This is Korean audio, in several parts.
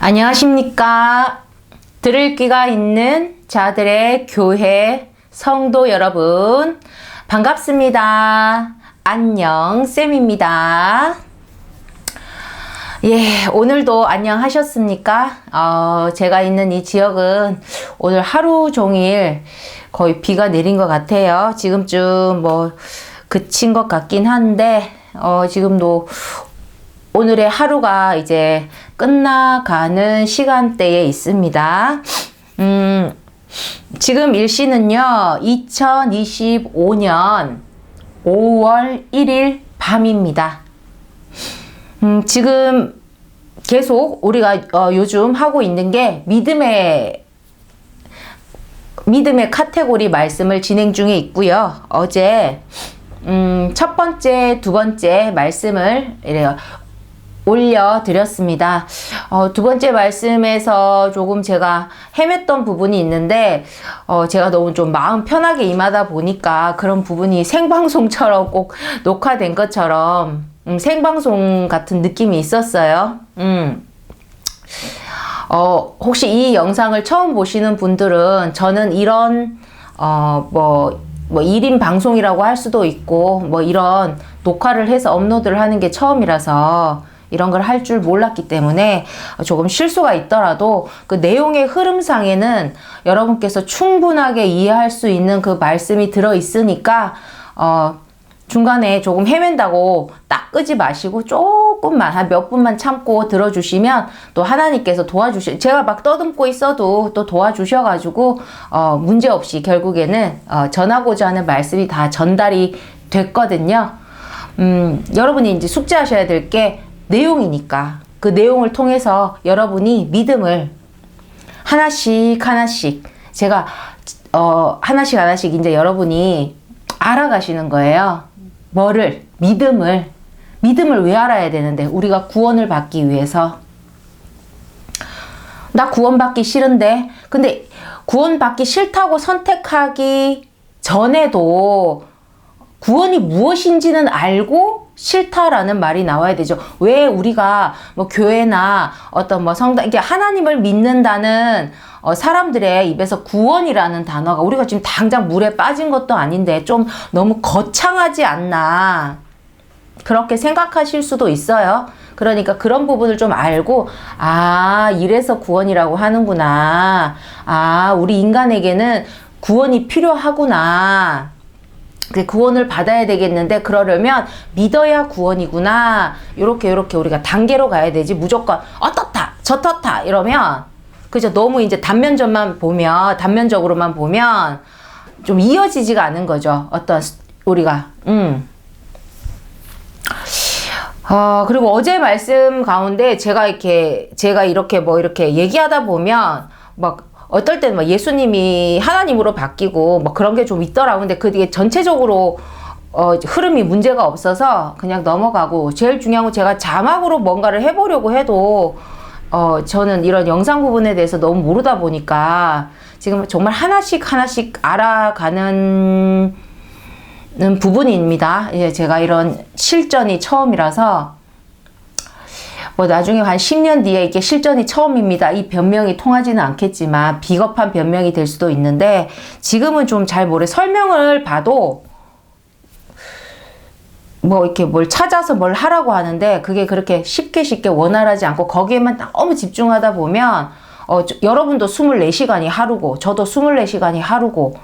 안녕하십니까. 들을 귀가 있는 자들의 교회 성도 여러분, 반갑습니다. 안녕 쌤입니다. 예, 오늘도 안녕하셨습니까? 제가 있는 이 지역은 오늘 하루 종일 거의 비가 내린 것 같아요. 지금쯤 뭐 그친 것 같긴 한데 지금도 오늘의 하루가 이제 끝나가는 시간대에 있습니다. 지금 일시는요, 2025년 5월 1일 밤입니다. 지금 계속 우리가 요즘 하고 있는 게 믿음의 카테고리 말씀을 진행 중에 있고요. 어제 첫 번째, 두 번째 말씀을 이래요. 올려드렸습니다. 두 번째 말씀에서 조금 제가 헤맸던 부분이 있는데, 제가 너무 좀 마음 편하게 임하다 보니까 그런 부분이 생방송처럼 꼭 녹화된 것처럼, 생방송 같은 느낌이 있었어요. 혹시 이 영상을 처음 보시는 분들은 저는 이런, 1인 방송이라고 할 수도 있고, 이런 녹화를 해서 업로드를 하는 게 처음이라서, 이런 걸 할 줄 몰랐기 때문에 조금 실수가 있더라도 그 내용의 흐름상에는 여러분께서 충분하게 이해할 수 있는 그 말씀이 들어 있으니까 중간에 조금 헤맨다고 딱 끄지 마시고 조금만 한 몇 분만 참고 들어주시면 또 하나님께서 제가 막 떠듬고 있어도 또 도와주셔가지고 문제없이 결국에는 전하고자 하는 말씀이 다 전달이 됐거든요. 여러분이 이제 숙지하셔야 될 게 내용이니까 그 내용을 통해서 여러분이 믿음을 하나씩 제가 하나씩 이제 여러분이 알아가시는 거예요. 믿음을 왜 알아야 되는데? 우리가 구원을 받기 위해서. 나 구원받기 싫은데, 근데 구원받기 싫다고 선택하기 전에도 구원이 무엇인지는 알고 싫다라는 말이 나와야 되죠. 왜 우리가 교회나 어떤 성당, 이게 하나님을 믿는다는 사람들의 입에서 구원이라는 단어가 우리가 지금 당장 물에 빠진 것도 아닌데 좀 너무 거창하지 않나. 그렇게 생각하실 수도 있어요. 그러니까 그런 부분을 좀 알고, 이래서 구원이라고 하는구나. 우리 인간에게는 구원이 필요하구나. 구원을 받아야 되겠는데 그러려면 믿어야 구원이구나. 요렇게 우리가 단계로 가야 되지 무조건 어떻다 저떻다 이러면 그죠. 너무 이제 단면적으로만 보면 좀 이어지지가 않은 거죠. 우리가 그리고 어제 말씀 가운데 제가 이렇게 이렇게 얘기하다 보면 어떨 때는 예수님이 하나님으로 바뀌고 그런 게 좀 있더라고. 근데 그게 전체적으로 흐름이 문제가 없어서 그냥 넘어가고, 제일 중요한 건 제가 자막으로 뭔가를 해보려고 해도 저는 이런 영상 부분에 대해서 너무 모르다 보니까 지금 정말 하나씩 알아가는 부분입니다. 제가 이런 실전이 처음이라서 나중에 한 10년 뒤에 이게 실전이 처음입니다. 이 변명이 통하지는 않겠지만 비겁한 변명이 될 수도 있는데 지금은 좀 잘 설명을 봐도 이렇게 뭘 찾아서 뭘 하라고 하는데 그게 그렇게 쉽게 원활하지 않고 거기에만 너무 집중하다 보면 여러분도 24시간이 하루고 저도 24시간이 하루고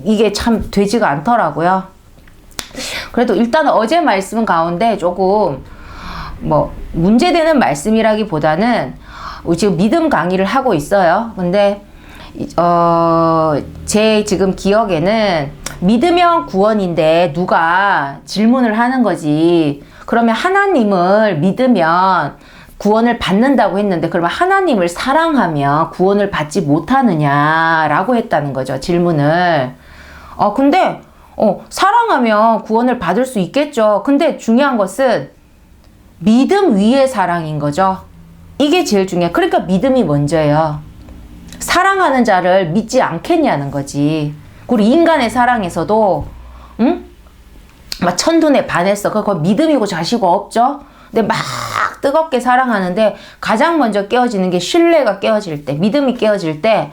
이게 참 되지가 않더라고요. 그래도 일단 어제 말씀 가운데 조금 문제되는 말씀이라기보다는 지금 믿음 강의를 하고 있어요. 근데 제 지금 기억에는 믿으면 구원인데 누가 질문을 하는 거지. 그러면 하나님을 믿으면 구원을 받는다고 했는데 그러면 하나님을 사랑하면 구원을 받지 못하느냐라고 했다는 거죠. 질문을. 근데 사랑하면 구원을 받을 수 있겠죠. 근데 중요한 것은 믿음 위의 사랑인 거죠. 이게 제일 중요해요. 그러니까 믿음이 먼저예요. 사랑하는 자를 믿지 않겠냐는 거지. 우리 인간의 사랑에서도 천눈에 반했어. 그거 믿음이고 자시고 없죠. 근데 막 막 뜨겁게 사랑하는데 가장 먼저 깨어지는 게 신뢰가 깨어질 때, 믿음이 깨어질 때,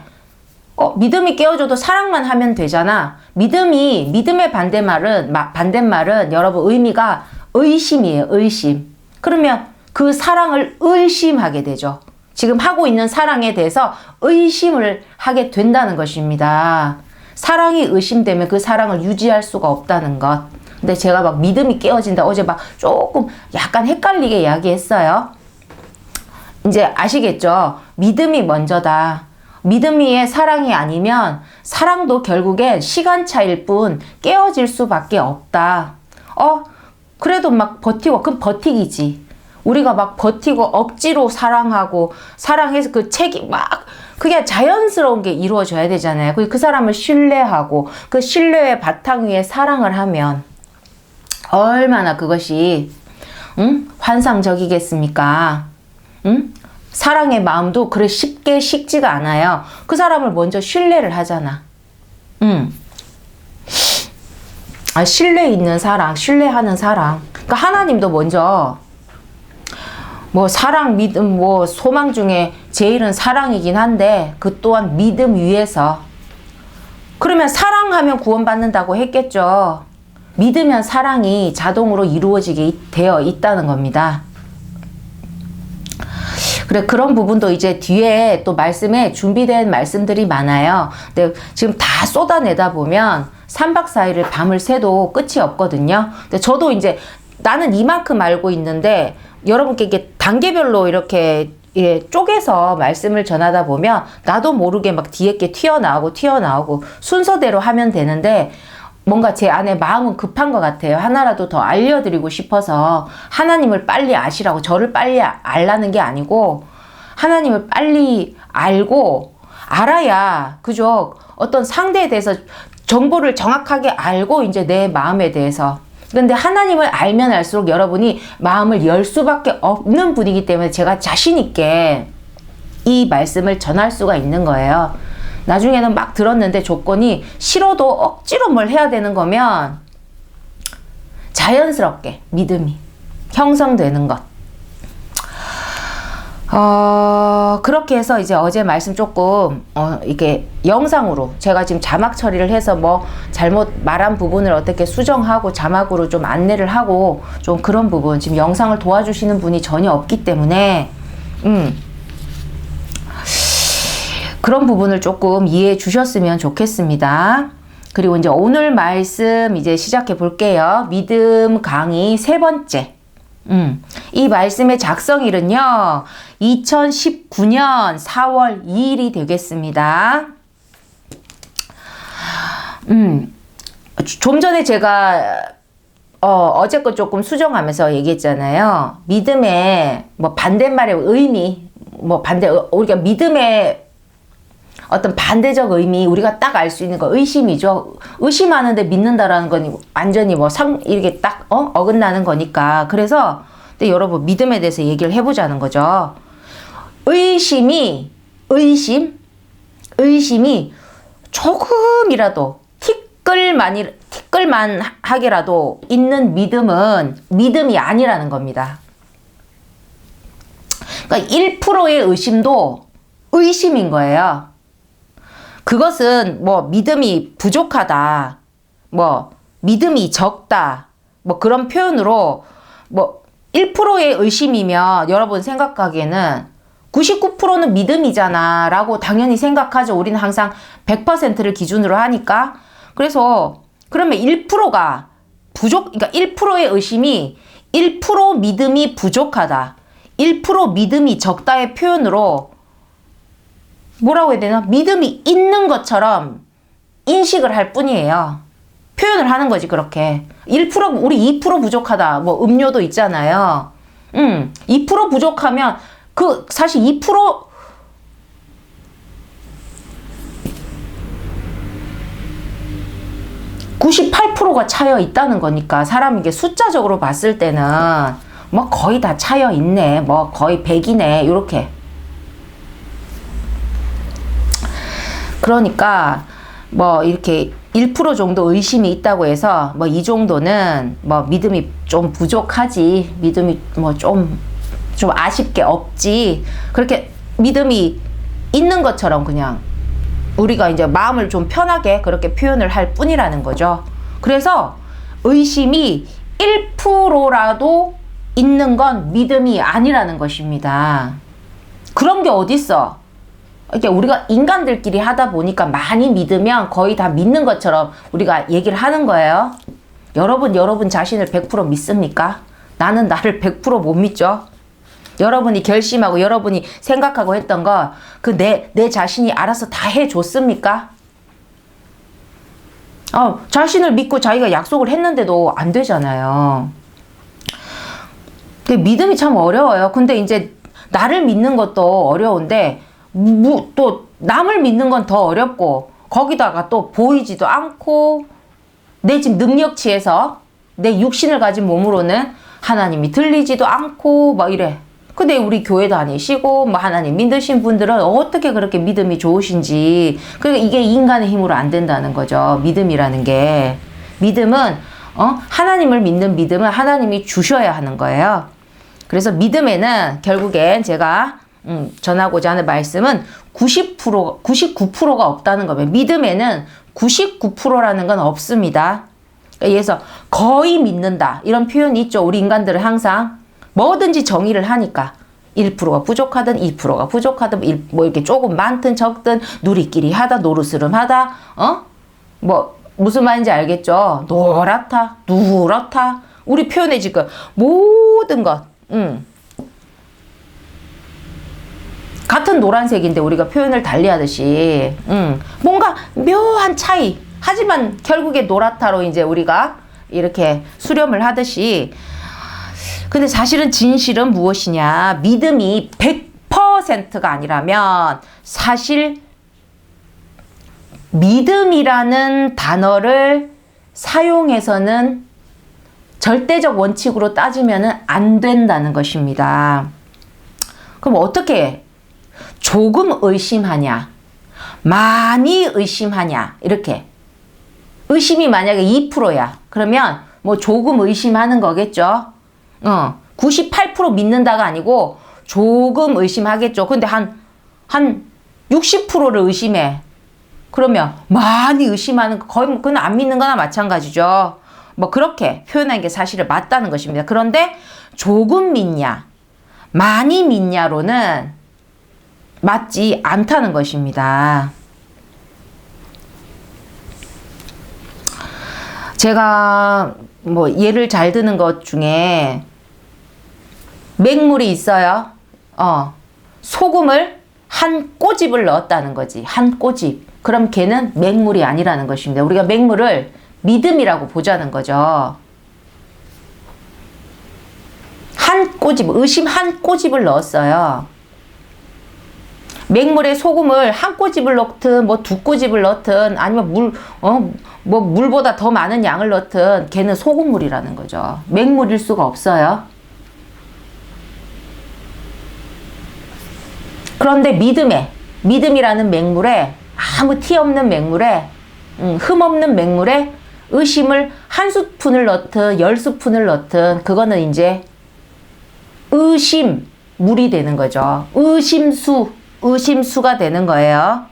믿음이 깨어져도 사랑만 하면 되잖아. 믿음의 반대말은 여러분 의미가 의심이에요, 의심. 그러면 그 사랑을 의심하게 되죠. 지금 하고 있는 사랑에 대해서 의심을 하게 된다는 것입니다. 사랑이 의심되면 그 사랑을 유지할 수가 없다는 것. 근데 제가 막 믿음이 깨어진다. 어제 막 조금 약간 헷갈리게 이야기했어요. 이제 아시겠죠? 믿음이 먼저다. 믿음이의 사랑이 아니면 사랑도 결국엔 시간차일 뿐 깨어질 수밖에 없다. 그래도 막 버티고, 그럼 버티기지. 우리가 막 버티고 억지로 사랑하고 사랑해서 그 책이 막 그게 자연스러운 게 이루어져야 되잖아요. 그 사람을 신뢰하고 그 신뢰의 바탕 위에 사랑을 하면 얼마나 그것이 환상적이겠습니까? 사랑의 마음도 그래 쉽게 식지가 않아요. 그 사람을 먼저 신뢰를 하잖아. 신뢰 있는 사랑, 신뢰하는 사랑. 그러니까 하나님도 먼저 뭐 사랑, 믿음, 뭐 소망 중에 제일은 사랑이긴 한데 그 또한 믿음 위에서. 그러면 사랑하면 구원받는다고 했겠죠. 믿으면 사랑이 자동으로 이루어지게 되어 있다는 겁니다. 그래, 그런 부분도 이제 뒤에 또 말씀에 준비된 말씀들이 많아요. 근데 지금 다 쏟아내다 보면 3박 4일을 밤을 새도 끝이 없거든요. 근데 저도 이제 나는 이만큼 알고 있는데 여러분께 이게 단계별로 이렇게 쪼개서 말씀을 전하다 보면 나도 모르게 막 뒤에 게 튀어나오고 순서대로 하면 되는데 뭔가 제 안에 마음은 급한 것 같아요. 하나라도 더 알려드리고 싶어서 하나님을 빨리 아시라고, 저를 빨리 알라는 게 아니고 하나님을 빨리 알아야, 그죠? 어떤 상대에 대해서 정보를 정확하게 알고 이제 내 마음에 대해서. 근데 하나님을 알면 알수록 여러분이 마음을 열 수밖에 없는 분이기 때문에 제가 자신 있게 이 말씀을 전할 수가 있는 거예요. 나중에는 막 들었는데 조건이 싫어도 억지로 뭘 해야 되는 거면 자연스럽게 믿음이 형성되는 것. 그렇게 해서 이제 어제 말씀 조금 이게 영상으로 제가 지금 자막 처리를 해서 뭐 잘못 말한 부분을 어떻게 수정하고 자막으로 좀 안내를 하고 좀 그런 부분, 지금 영상을 도와주시는 분이 전혀 없기 때문에 그런 부분을 조금 이해해 주셨으면 좋겠습니다. 그리고 이제 오늘 말씀 이제 시작해 볼게요. 믿음 강의 3번째. 이 말씀의 작성일은요, 2019년 4월 2일이 되겠습니다. 좀 전에 제가, 어제 거 조금 수정하면서 얘기했잖아요. 믿음의, 뭐, 반대말의 의미, 우리가 믿음의 어떤 반대적 의미, 우리가 딱 알 수 있는 거 의심이죠. 의심하는데 믿는다라는 건 완전히 뭐 이렇게 딱 어긋나는 거니까. 그래서 근데 여러분 믿음에 대해서 얘기를 해보자는 거죠. 의심이 조금이라도 티끌만 하게라도 있는 믿음은 믿음이 아니라는 겁니다. 그러니까 1%의 의심도 의심인 거예요. 그것은 뭐 믿음이 부족하다, 뭐 믿음이 적다, 뭐 그런 표현으로 뭐 1%의 의심이면 여러분 생각하기에는 99%는 믿음이잖아 라고 당연히 생각하죠. 우리는 항상 100%를 기준으로 하니까. 그래서 그러면 1%가 그러니까 1%의 의심이 1% 믿음이 부족하다, 1% 믿음이 적다의 표현으로 뭐라고 해야 되나? 믿음이 있는 것처럼 인식을 할 뿐이에요. 표현을 하는 거지, 그렇게. 1%, 우리 2% 부족하다. 뭐, 음료도 있잖아요. 2% 부족하면, 사실 2%, 98%가 차여 있다는 거니까, 사람에게 숫자적으로 봤을 때는, 뭐, 거의 다 차여 있네. 뭐, 거의 100이네. 요렇게. 그러니까 뭐 이렇게 1% 정도 의심이 있다고 해서 뭐 이 정도는 뭐 믿음이 좀 부족하지, 믿음이 뭐 좀 좀 아쉽게 없지. 그렇게 믿음이 있는 것처럼 그냥 우리가 이제 마음을 좀 편하게 그렇게 표현을 할 뿐이라는 거죠. 그래서 의심이 1%라도 있는 건 믿음이 아니라는 것입니다. 그런 게 어딨어. 이게 우리가 인간들끼리 하다 보니까 많이 믿으면 거의 다 믿는 것처럼 우리가 얘기를 하는 거예요. 여러분 자신을 100% 믿습니까? 나는 나를 100% 못 믿죠. 여러분이 결심하고 여러분이 생각하고 했던 거 내 자신이 알아서 다 해줬습니까? 자신을 믿고 자기가 약속을 했는데도 안 되잖아요. 믿음이 참 어려워요. 근데 이제 나를 믿는 것도 어려운데 또 남을 믿는 건 더 어렵고 거기다가 또 보이지도 않고 내 지금 능력치에서 내 육신을 가진 몸으로는 하나님이 들리지도 않고 막 이래. 근데 우리 교회 다니시고 뭐 하나님 믿으신 분들은 어떻게 그렇게 믿음이 좋으신지. 그러니까 이게 인간의 힘으로 안 된다는 거죠. 믿음이라는 게. 믿음은 하나님을 믿는 믿음은 하나님이 주셔야 하는 거예요. 그래서 믿음에는 결국엔 제가 전하고자 하는 말씀은 99%가 없다는 거예요. 믿음에는 99%라는 건 없습니다. 그래서 거의 믿는다 이런 표현이 있죠. 우리 인간들은 항상 뭐든지 정의를 하니까 1%가 부족하든 2%가 부족하든 뭐 이렇게 조금 많든 적든 누리끼리 하다 노르스름 하다 뭐 무슨 말인지 알겠죠? 노랗다 누렇다 우리 표현에 지금 모든 것 같은 노란색인데 우리가 표현을 달리 하듯이 뭔가 묘한 차이 하지만 결국에 노랗다로 이제 우리가 이렇게 수렴을 하듯이 근데 사실은 진실은 무엇이냐 믿음이 100%가 아니라면 사실 믿음이라는 단어를 사용해서는 절대적 원칙으로 따지면 안 된다는 것입니다. 그럼 어떻게 조금 의심하냐 많이 의심하냐 이렇게 의심이 만약에 2%야 그러면 뭐 조금 의심하는 거겠죠. 98% 믿는다가 아니고 조금 의심하겠죠. 근데 한 60%를 의심해. 그러면 많이 의심하는 거 거의 뭐 그건 안 믿는 거나 마찬가지죠. 뭐 그렇게 표현한 게 사실은 맞다는 것입니다. 그런데 조금 믿냐 많이 믿냐로는 맞지 않다는 것입니다. 제가 뭐 예를 잘 드는 것 중에 맹물이 있어요. 소금을 한 꼬집을 넣었다는 거지. 한 꼬집. 그럼 걔는 맹물이 아니라는 것입니다. 우리가 맹물을 믿음이라고 보자는 거죠. 한 꼬집, 의심 한 꼬집을 넣었어요. 맹물에 소금을 한 꼬집을 넣든 뭐 두 꼬집을 넣든 아니면 뭐 물보다 더 많은 양을 넣든 걔는 소금물이라는 거죠. 맹물일 수가 없어요. 그런데 믿음이라는 맹물에 아무 티 없는 맹물에 흠 없는 맹물에 의심을 한 스푼을 넣든 10스푼을 넣든 그거는 이제 의심물이 되는 거죠. 의심수가 되는 거예요.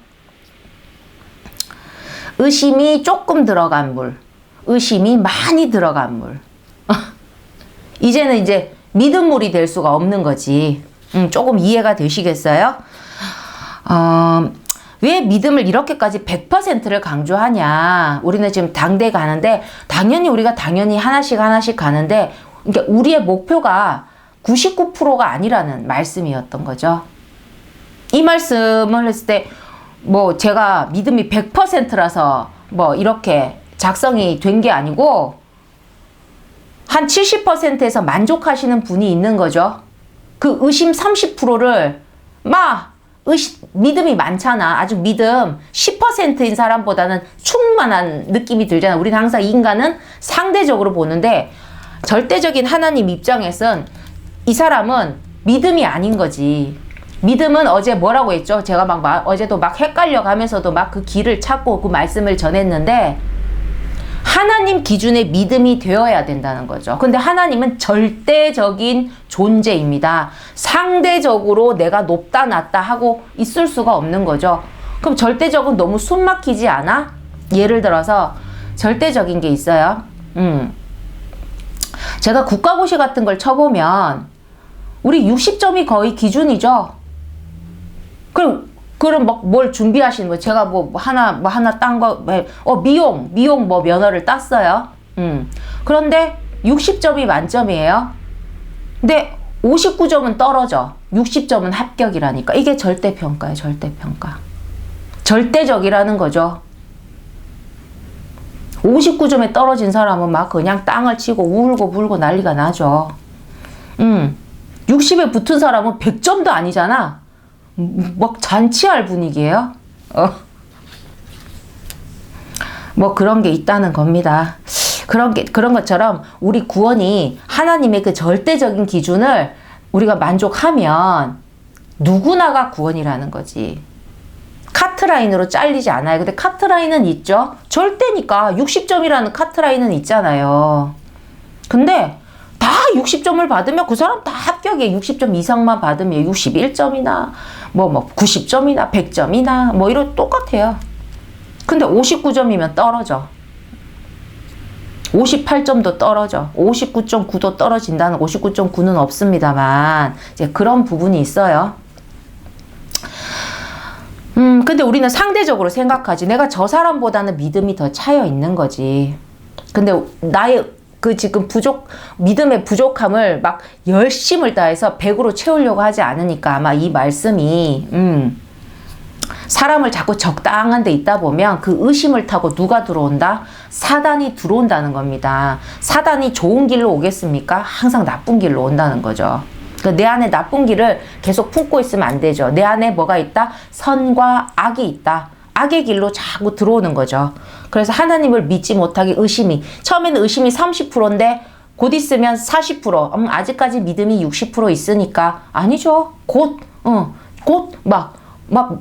의심이 조금 들어간 물, 의심이 많이 들어간 물. 이제는 이제 믿음물이 될 수가 없는 거지. 조금 이해가 되시겠어요? 왜 믿음을 이렇게까지 100%를 강조하냐? 우리는 지금 당대 가는데 당연히 우리가 하나씩 가는데 그러니까 우리의 목표가 99%가 아니라는 말씀이었던 거죠. 이 말씀을 했을 때 뭐 제가 믿음이 100%라서 뭐 이렇게 작성이 된 게 아니고 한 70%에서 만족하시는 분이 있는 거죠. 그 의심 30%를 믿음이 많잖아. 아주 믿음 10%인 사람보다는 충만한 느낌이 들잖아. 우리는 항상 인간은 상대적으로 보는데 절대적인 하나님 입장에선 이 사람은 믿음이 아닌 거지. 믿음은 어제 뭐라고 했죠? 제가 어제도 막 헷갈려 가면서도 막 그 길을 찾고 그 말씀을 전했는데 하나님 기준의 믿음이 되어야 된다는 거죠. 근데 하나님은 절대적인 존재입니다. 상대적으로 내가 높다 낮다 하고 있을 수가 없는 거죠. 그럼 절대적은 너무 숨 막히지 않아? 예를 들어서 절대적인 게 있어요. 제가 국가고시 같은 걸 쳐보면 우리 60점이 거의 기준이죠. 그럼 뭘 준비하시는 거예요? 제가 하나 딴 거, 미용 면허를 땄어요. 그런데 60점이 만점이에요. 근데 59점은 떨어져. 60점은 합격이라니까. 이게 절대평가예요, 절대평가. 절대적이라는 거죠. 59점에 떨어진 사람은 막 그냥 땅을 치고 울고 불고 난리가 나죠. 60에 붙은 사람은 100점도 아니잖아. 막 잔치할 분위기예요. 뭐 그런 게 있다는 겁니다. 그런 것처럼 우리 구원이 하나님의 그 절대적인 기준을 우리가 만족하면 누구나가 구원이라는 거지. 카트라인으로 잘리지 않아요. 근데 카트라인은 있죠. 절대니까 60점이라는 카트라인은 있잖아요. 근데 다 60점을 받으면 그 사람 다 합격이에요. 60점 이상만 받으면 61점이나 90점이나 100점이나 뭐 이런 똑같아요. 근데 59점이면 떨어져. 58점도 떨어져. 59.9도 떨어진다는 59.9는 없습니다만 이제 그런 부분이 있어요. 근데 우리는 상대적으로 생각하지. 내가 저 사람보다는 믿음이 더 차여 있는 거지. 근데 나의 지금 믿음의 부족함을 막 열심을 다해서 100으로 채우려고 하지 않으니까 아마 이 말씀이, 사람을 자꾸 적당한 데 있다 보면 그 의심을 타고 누가 들어온다? 사단이 들어온다는 겁니다. 사단이 좋은 길로 오겠습니까? 항상 나쁜 길로 온다는 거죠. 내 안에 나쁜 길을 계속 품고 있으면 안 되죠. 내 안에 뭐가 있다? 선과 악이 있다. 악의 길로 자꾸 들어오는 거죠. 그래서 하나님을 믿지 못하게 처음에는 의심이 30%인데 곧 있으면 40%. 아직까지 믿음이 60% 있으니까 아니죠. 곧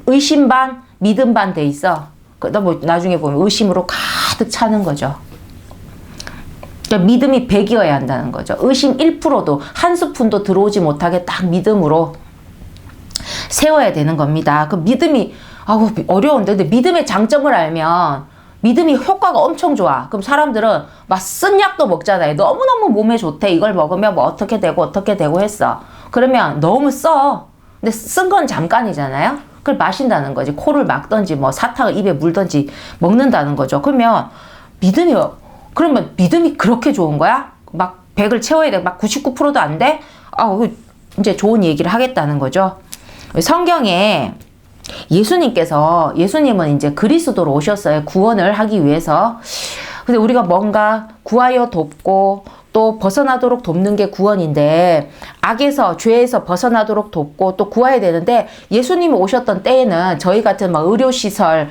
의심 반, 믿음 반 돼 있어. 그러다 뭐 나중에 보면 의심으로 가득 차는 거죠. 그러니까 믿음이 100이어야 한다는 거죠. 의심 1%도 한 스푼도 들어오지 못하게 딱 믿음으로 세워야 되는 겁니다. 그 믿음이 어려운데 근데 믿음의 장점을 알면 믿음이 효과가 엄청 좋아. 그럼 사람들은 막 쓴 약도 먹잖아요. 너무너무 몸에 좋대. 이걸 먹으면 뭐 어떻게 되고 했어. 그러면 너무 써. 근데 쓴 건 잠깐이잖아요. 그걸 마신다는 거지. 코를 막던지 뭐 사탕을 입에 물던지 먹는다는 거죠. 그러면 믿음이 그렇게 좋은 거야? 막 100을 채워야 돼. 막 99%도 안 돼? 이제 좋은 얘기를 하겠다는 거죠. 성경에 예수님은 이제 그리스도로 오셨어요. 구원을 하기 위해서. 근데 우리가 뭔가 구하여 돕고 또 벗어나도록 돕는 게 구원인데 악에서 죄에서 벗어나도록 돕고 또 구해야 되는데 예수님이 오셨던 때에는 저희 같은 막 의료시설,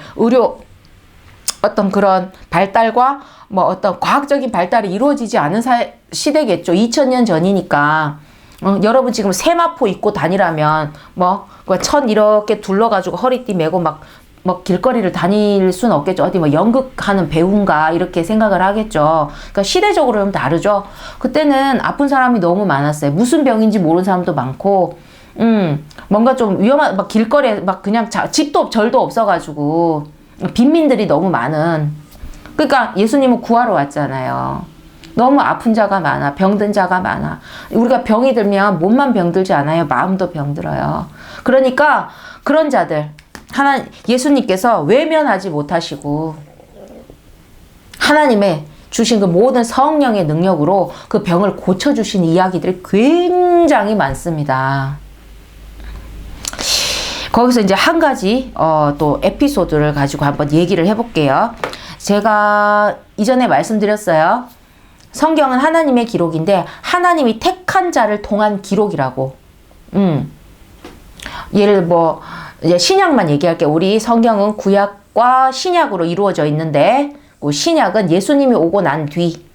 어떤 그런 발달과 뭐 어떤 과학적인 발달이 이루어지지 않은 시대겠죠. 2000년 전이니까. 여러분 지금 세마포 입고 다니라면 천 이렇게 둘러가지고 허리띠 메고 막 길거리를 다닐 수는 없겠죠. 어디 연극하는 배우인가 이렇게 생각을 하겠죠. 그러니까 시대적으로 좀 다르죠. 그때는 아픈 사람이 너무 많았어요. 무슨 병인지 모르는 사람도 많고, 뭔가 좀 위험한 길거리에 그냥 집도 절도 없어가지고 빈민들이 너무 많은. 그러니까 예수님은 구하러 왔잖아요. 너무 아픈 자가 많아. 병든 자가 많아. 우리가 병이 들면 몸만 병들지 않아요. 마음도 병들어요. 그러니까 그런 자들 예수님께서 외면하지 못하시고 하나님의 주신 그 모든 성령의 능력으로 그 병을 고쳐주신 이야기들이 굉장히 많습니다. 거기서 이제 한 가지 또 에피소드를 가지고 한번 얘기를 해볼게요. 제가 이전에 말씀드렸어요. 성경은 하나님의 기록인데 하나님이 택한 자를 통한 기록이라고. 예를 이제 신약만 얘기할게요. 우리 성경은 구약과 신약으로 이루어져 있는데 신약은 예수님이 오고 난 뒤.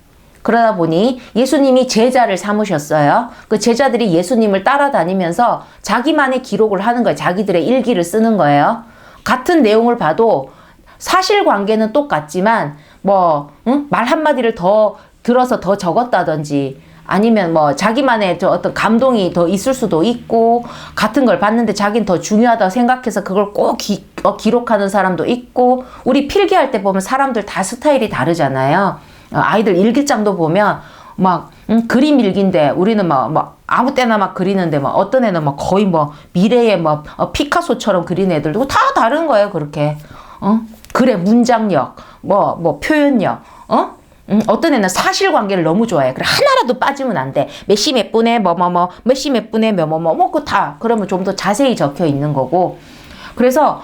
그러다 보니 예수님이 제자를 삼으셨어요. 그 제자들이 예수님을 따라다니면서 자기만의 기록을 하는 거예요. 자기들의 일기를 쓰는 거예요. 같은 내용을 봐도 사실관계는 똑같지만 뭐 말 한마디를 더 들어서 더 적었다든지 아니면 뭐 자기만의 저 어떤 감동이 더 있을 수도 있고 같은 걸 봤는데 자기는 더 중요하다고 생각해서 그걸 꼭 기록하는 사람도 있고 우리 필기할 때 보면 사람들 다 스타일이 다르잖아요. 아이들 일기장도 보면 막 그림 일기인데 우리는 막 아무 때나 막 그리는데 막 어떤 애는 막 거의 뭐 미래의 뭐 피카소처럼 그린 애들도 다 다른 거예요. 그렇게 글의 문장력 뭐 표현력 어떤 애는 사실관계를 너무 좋아해. 그래 하나라도 빠지면 안 돼. 몇시 몇 분에 몇시 몇 분에 그거 다 그러면 좀 더 자세히 적혀 있는 거고. 그래서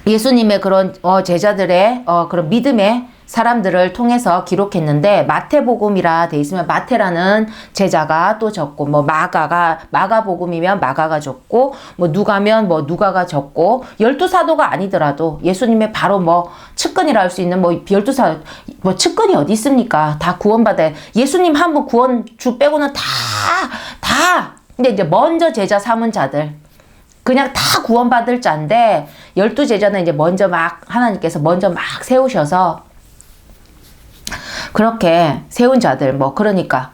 예수님의 그런 제자들의 그런 믿음의 사람들을 통해서 기록했는데 마태복음이라 돼 있으면 마태라는 제자가 또 적고 뭐 마가복음이면 마가가 적고 뭐 누가면 뭐 누가가 적고 12사도가 아니더라도 예수님의 바로 뭐 측근이라 할 수 있는 뭐 12사 뭐 측근이 어디 있습니까? 다 구원받아야 예수님 한 분 구원주 빼고는 다 근데 이제 먼저 제자 삼은 자들 그냥 다 구원받을 자인데 12제자는 이제 먼저 막 하나님께서 먼저 막 세우셔서 그렇게 세운 자들 뭐 그러니까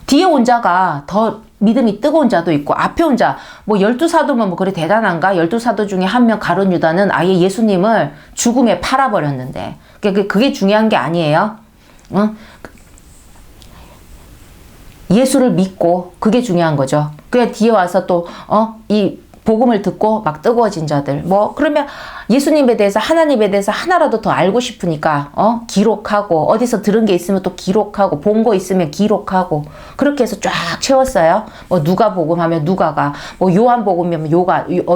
뒤에 온 자가 더 믿음이 뜨거운 자도 있고 앞에 온 자 뭐 12사도면 뭐 그래 대단한가? 12사도 중에 한 명 가룟 유다는 아예 예수님을 죽음에 팔아버렸는데 그게 중요한 게 아니에요. 예수를 믿고 그게 중요한 거죠. 그게 뒤에 와서 또 이 복음을 듣고 막 뜨거워진 자들 뭐 그러면 예수님에 대해서 하나님에 대해서 하나라도 더 알고 싶으니까 기록하고 어디서 들은 게 있으면 또 기록하고 본 거 있으면 기록하고 그렇게 해서 쫙 채웠어요. 뭐 누가복음 하면 누가가 뭐 요한복음이면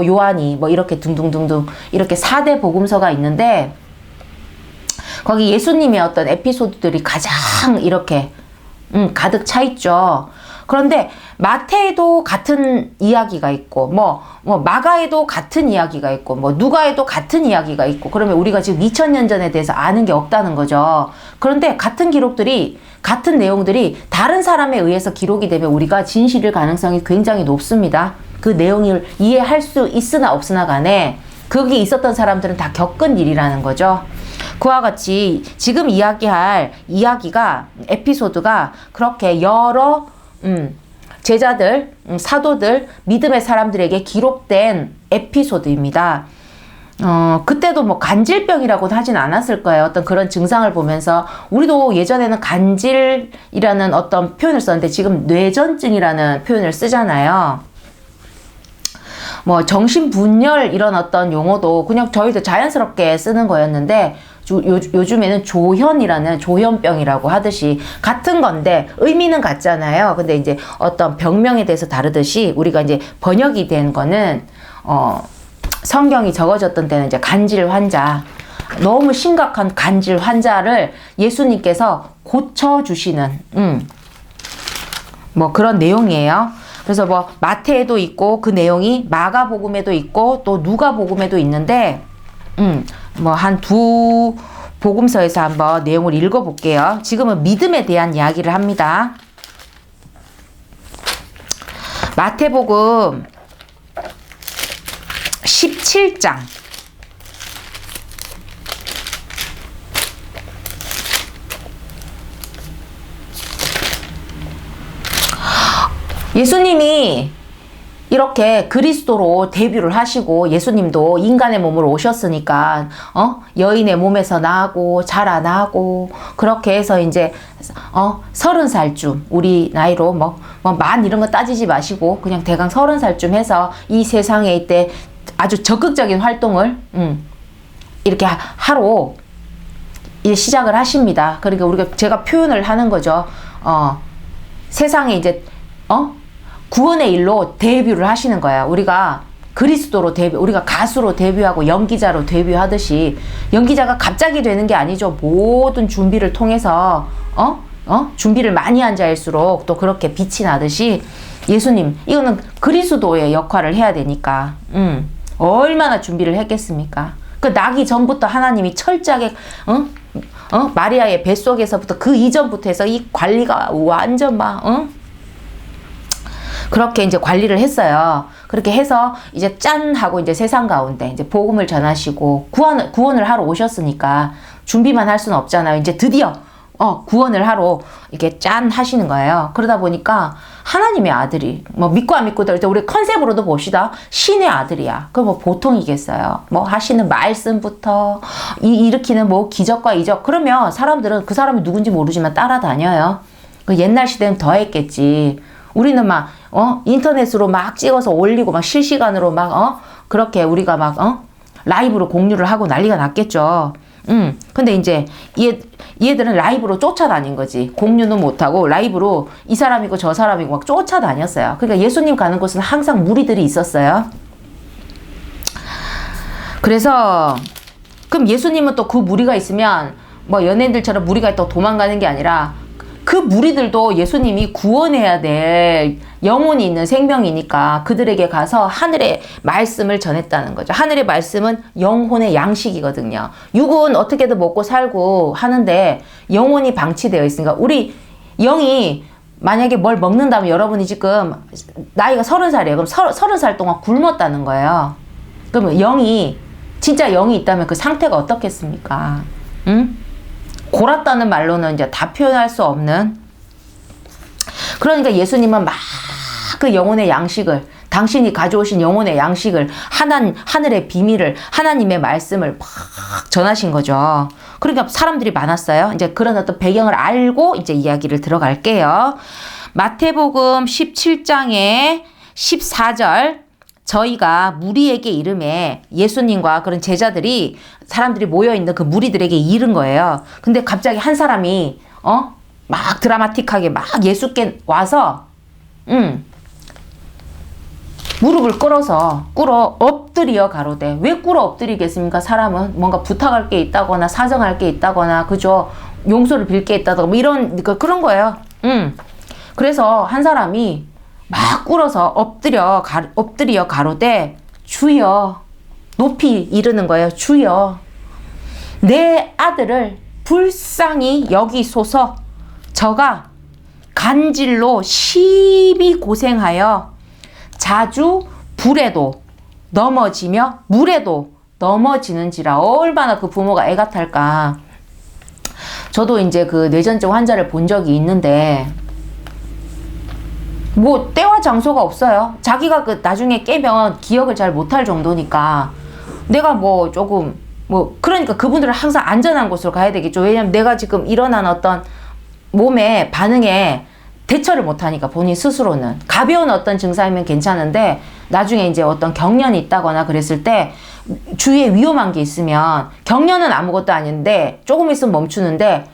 요한이 뭐 이렇게 둥둥둥둥 이렇게 4대 복음서가 있는데 거기 예수님의 어떤 에피소드들이 가장 이렇게 가득 차 있죠. 그런데 마태에도 같은 이야기가 있고 뭐 마가에도 같은 이야기가 있고 뭐 누가에도 같은 이야기가 있고 그러면 우리가 지금 2000년 전에 대해서 아는 게 없다는 거죠. 그런데 같은 기록들이 같은 내용들이 다른 사람에 의해서 기록이 되면 우리가 진실일 가능성이 굉장히 높습니다. 그 내용을 이해할 수 있으나 없으나 간에 거기 있었던 사람들은 다 겪은 일이라는 거죠. 그와 같이 지금 이야기할 이야기가 에피소드가 그렇게 여러 제자들, 사도들, 믿음의 사람들에게 기록된 에피소드입니다. 그때도 뭐 간질병이라고는 하진 않았을 거예요. 어떤 그런 증상을 보면서 우리도 예전에는 간질이라는 어떤 표현을 썼는데 지금 뇌전증이라는 표현을 쓰잖아요. 뭐 정신분열 이런 어떤 용어도 그냥 저희도 자연스럽게 쓰는 거였는데 요즘에는 조현이라는 조현병이라고 하듯이 같은 건데 의미는 같잖아요. 근데 이제 어떤 병명에 대해서 다르듯이 우리가 이제 번역이 된 거는 성경이 적어졌던 때는 이제 간질 환자 너무 심각한 간질 환자를 예수님께서 고쳐주시는 뭐 그런 내용이에요. 그래서 뭐 마태에도 있고 그 내용이 마가복음에도 있고 또 누가복음에도 있는데 뭐 한 두 복음서에서 한번 내용을 읽어볼게요. 지금은 믿음에 대한 이야기를 합니다. 마태복음 17장 예수님이 이렇게 그리스도로 데뷔를 하시고 예수님도 인간의 몸으로 오셨으니까 여인의 몸에서 나고 자라나고 그렇게 해서 이제 30살쯤 우리 나이로 뭐 만 이런 거 따지지 마시고 그냥 대강 30살쯤 해서 이 세상에 이때 아주 적극적인 활동을 이렇게 하러 시작을 하십니다. 그러니까 제가 표현을 하는 거죠. 세상에 이제 구원의 일로 데뷔를 하시는 거야. 우리가 그리스도로 우리가 가수로 데뷔하고 연기자로 데뷔하듯이 연기자가 갑자기 되는 게 아니죠. 모든 준비를 통해서 준비를 많이 한 자일수록 또 그렇게 빛이 나듯이 예수님 이거는 그리스도의 역할을 해야 되니까 얼마나 준비를 했겠습니까? 그 나기 전부터 하나님이 철저하게 마리아의 뱃속에서부터 그 이전부터 해서 이 관리가 완전 막 그렇게 이제 관리를 했어요. 그렇게 해서 이제 짠 하고 이제 세상 가운데 이제 복음을 전하시고 구원을 하러 오셨으니까 준비만 할 수는 없잖아요. 이제 드디어 구원을 하러 이렇게 짠 하시는 거예요. 그러다 보니까 하나님의 아들이 뭐 믿고 안 믿고 우리 컨셉으로도 봅시다. 신의 아들이야. 그럼 뭐 보통이겠어요. 뭐 하시는 말씀부터 일으키는 뭐 기적과 이적. 그러면 사람들은 그 사람이 누군지 모르지만 따라다녀요. 그 옛날 시대는 더 했겠지. 우리는 막 인터넷으로 막 찍어서 올리고 막 실시간으로 막 그렇게 우리가 막 라이브로 공유를 하고 난리가 났겠죠. 근데 이제 얘들은 라이브로 쫓아다닌 거지. 공유는 못하고 라이브로 이 사람이고 저 사람이고 막 쫓아다녔어요. 그러니까 예수님 가는 곳은 항상 무리들이 있었어요. 그래서 그럼 예수님은 또 그 무리가 있으면 뭐 연예인들처럼 무리가 있다고 도망가는 게 아니라 그 무리들도 예수님이 구원해야 될 영혼이 있는 생명이니까 그들에게 가서 하늘의 말씀을 전했다는 거죠. 하늘의 말씀은 영혼의 양식이거든요. 육은 어떻게든 먹고 살고 하는데 영혼이 방치되어 있으니까 우리 영이 만약에 뭘 먹는다면 여러분이 지금 나이가 30살이에요. 그럼 30살 동안 굶었다는 거예요. 그러면 진짜 영이 있다면 그 상태가 어떻겠습니까? 응? 골았다는 말로는 이제 다 표현할 수 없는. 그러니까 예수님은 막 그 영혼의 양식을, 당신이 가져오신 영혼의 양식을, 하늘의 비밀을, 하나님의 말씀을 막 전하신 거죠. 그러니까 사람들이 많았어요. 이제 그런 어떤 배경을 알고 이제 이야기를 들어갈게요. 마태복음 17장의 14절. 저희가 무리에게 이름에 예수님과 그런 제자들이 사람들이 모여있는 그 무리들에게 이른 거예요. 근데 갑자기 한 사람이 막 드라마틱하게 막 예수께 와서 무릎을 꿇어 엎드려 가로되. 왜 꿇어 엎드리겠습니까? 사람은 뭔가 부탁할 게 있다거나 사정할 게 있다거나 그죠? 용서를 빌 게 있다거나 뭐 이런 그런 거예요. 그래서 한 사람이 막 꿇어서 엎드려 가로되 주여. 높이 이르는 거예요. 주여. 내 아들을 불쌍히 여기소서. 저가 간질로 심히 고생하여 자주 불에도 넘어지며 물에도 넘어지는지라. 얼마나 그 부모가 애가 탈까. 저도 이제 그 뇌전증 환자를 본 적이 있는데 뭐 때와 장소가 없어요. 자기가 그 나중에 깨면 기억을 잘 못할 정도니까 내가 뭐 조금 그러니까 그분들은 항상 안전한 곳으로 가야 되겠죠. 왜냐면 내가 지금 일어난 어떤 몸의 반응에 대처를 못하니까 본인 스스로는. 가벼운 어떤 증상이면 괜찮은데 나중에 이제 어떤 경련이 있다거나 그랬을 때 주위에 위험한 게 있으면 경련은 아무것도 아닌데 조금 있으면 멈추는데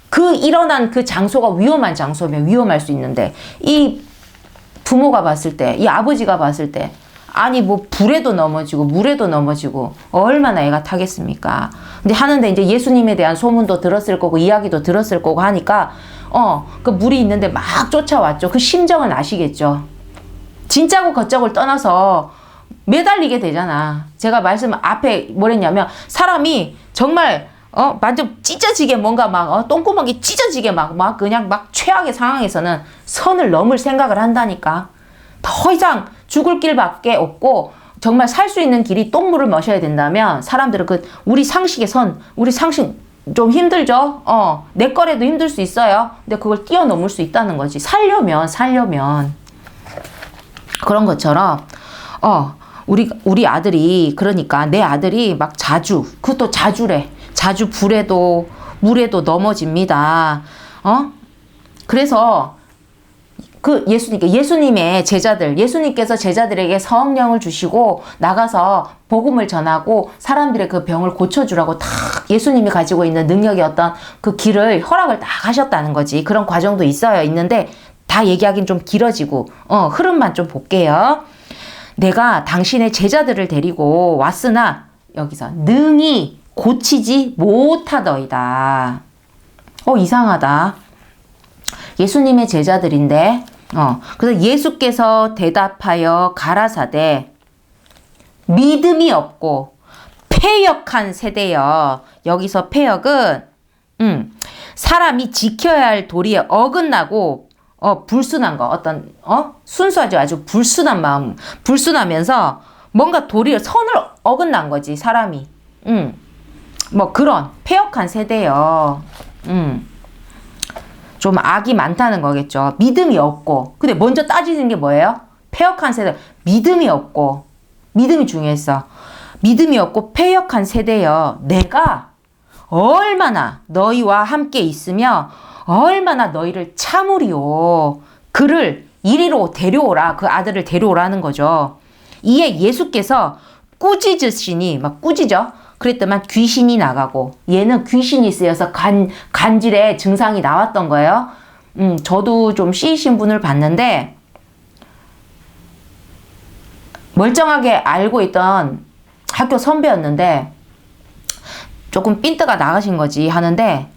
그 일어난 그 장소가 위험한 장소면 위험할 수 있는데 이 부모가 봤을 때, 이 아버지가 봤을 때 아니 뭐 불에도 넘어지고 물에도 넘어지고 얼마나 애가 타겠습니까? 근데 하는데 이제 예수님에 대한 소문도 들었을 거고 이야기도 들었을 거고 하니까 그 물이 있는데 막 쫓아왔죠. 그 심정은 아시겠죠? 진짜고 걷자고를 떠나서 매달리게 되잖아. 제가 말씀 앞에 뭐랬냐면 사람이 정말 완전 찢어지게 뭔가 막 똥구멍이 찢어지게 막 그냥 막 최악의 상황에서는 선을 넘을 생각을 한다니까. 더 이상 죽을 길밖에 없고 정말 살 수 있는 길이 똥물을 마셔야 된다면 사람들은 우리 상식의 선, 우리 상식 좀 힘들죠? 내 거래도 힘들 수 있어요. 근데 그걸 뛰어넘을 수 있다는 거지. 살려면. 그런 것처럼, 우리 아들이, 그러니까 내 아들이 막 그것도 자주래. 자주 불에도, 물에도 넘어집니다. 그래서, 예수님의 제자들, 예수님께서 제자들에게 성령을 주시고 나가서 복음을 전하고 사람들의 그 병을 고쳐주라고 다 예수님이 가지고 있는 능력의 어떤 그 길을 허락을 다 하셨다는 거지. 그런 과정도 있는데 다 얘기하긴 좀 길어지고, 흐름만 좀 볼게요. 내가 당신의 제자들을 데리고 왔으나 여기서 능히 고치지 못하더이다. 이상하다. 예수님의 제자들인데, 그래서 예수께서 대답하여 가라사대 믿음이 없고 패역한 세대여. 여기서 패역은 사람이 지켜야 할 도리에 어긋나고 불순한 거, 순수하죠. 아주 불순한 마음, 불순하면서 뭔가 도리어 선을 어긋난 거지, 사람이. 뭐 그런 패역한 세대요. 좀 악이 많다는 거겠죠. 믿음이 없고. 근데 먼저 따지는 게 뭐예요? 패역한 세대. 믿음이 없고. 믿음이 중요했어. 믿음이 없고 패역한 세대여. 내가 얼마나 너희와 함께 있으며 얼마나 너희를 참으리오. 그를 이리로 데려오라. 그 아들을 데려오라는 거죠. 이에 예수께서 꾸짖으시니, 막 꾸짖어. 그랬더만 귀신이 나가고, 얘는 귀신이 쓰여서 간질의 증상이 나왔던 거예요. 저도 좀 C이신 분을 봤는데, 멀쩡하게 알고 있던 학교 선배였는데, 조금 삔뜨가 나가신 거지 하는데,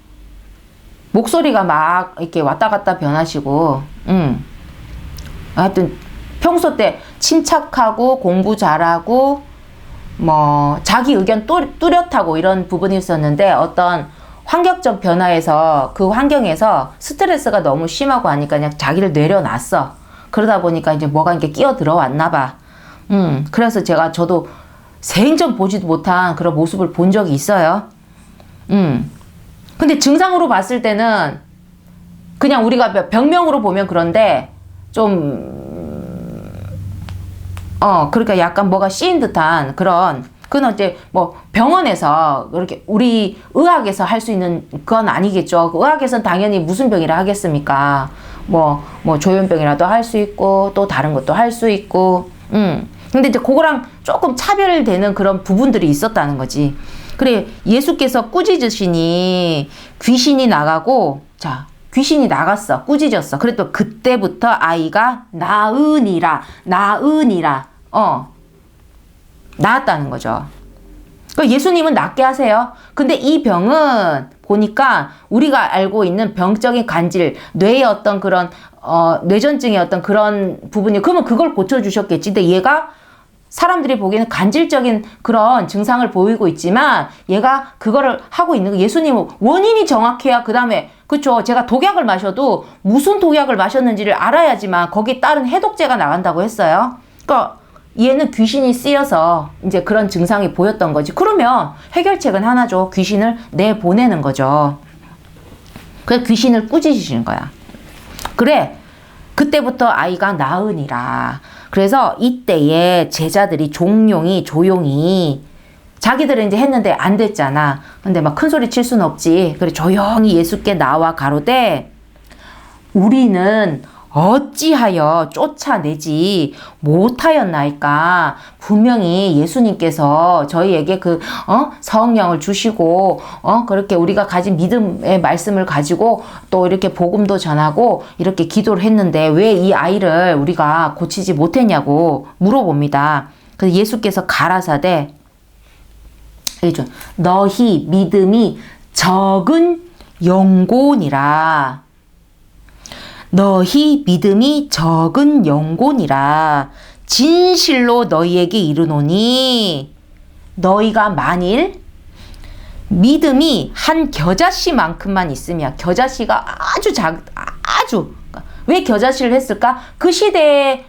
목소리가 막 이렇게 왔다 갔다 변하시고, 하여튼 평소 때 침착하고 공부 잘하고 뭐 자기 의견 뚜렷하고 이런 부분이 있었는데, 어떤 환경적 변화에서 그 환경에서 스트레스가 너무 심하고 하니까 그냥 자기를 내려놨어. 그러다 보니까 이제 뭐가 이렇게 끼어 들어왔나 봐. 그래서 저도 생전 보지도 못한 그런 모습을 본 적이 있어요. 근데 증상으로 봤을 때는 그냥 우리가 병명으로 보면 그런데 그러니까 약간 뭐가 씌인 듯한 그건 이제 뭐 병원에서 그렇게 우리 의학에서 할 수 있는 그건 아니겠죠. 의학에서는 당연히 무슨 병이라 하겠습니까? 뭐 조현병이라도 할 수 있고 또 다른 것도 할 수 있고. 근데 이제 그거랑 조금 차별되는 그런 부분들이 있었다는 거지. 그래, 예수께서 꾸짖으시니 귀신이 나가고, 자, 귀신이 나갔어. 꾸짖었어. 그래도 그때부터 아이가 나으니라. 나았다는 거죠. 그러니까 예수님은 낫게 하세요. 근데 이 병은 보니까 우리가 알고 있는 병적인 간질, 뇌의 어떤 그런, 뇌전증의 어떤 그런 부분이, 그러면 그걸 고쳐주셨겠지. 근데 얘가 사람들이 보기에는 간질적인 그런 증상을 보이고 있지만 얘가 그거를 하고 있는 거, 예수님은 원인이 정확해야 그 다음에, 그쵸, 제가 독약을 마셔도 무슨 독약을 마셨는지를 알아야지만 거기에 따른 해독제가 나간다고 했어요. 그러니까 얘는 귀신이 쓰여서 이제 그런 증상이 보였던 거지. 그러면 해결책은 하나죠. 귀신을 내보내는 거죠. 그래서 귀신을 꾸짖으시는 거야. 그래, 그때부터 아이가 나으니라. 그래서 이때에 제자들이 조용히 자기들은 이제 했는데 안 됐잖아. 근데 막 큰 소리 칠 수는 없지. 그래, 조용히 예수께 나와 가로되 우리는 어찌하여 쫓아내지 못하였나이까. 분명히 예수님께서 저희에게 성령을 주시고, 그렇게 우리가 가진 믿음의 말씀을 가지고 또 이렇게 복음도 전하고 이렇게 기도를 했는데 왜 이 아이를 우리가 고치지 못했냐고 물어봅니다. 그래서 예수께서 가라사대, 너희 믿음이 적은 영혼이라. 너희 믿음이 적은 영혼이라. 진실로 너희에게 이르노니 너희가 만일 믿음이 한 겨자씨만큼만 있으면, 겨자씨가 아주 왜 겨자씨를 했을까? 그 시대에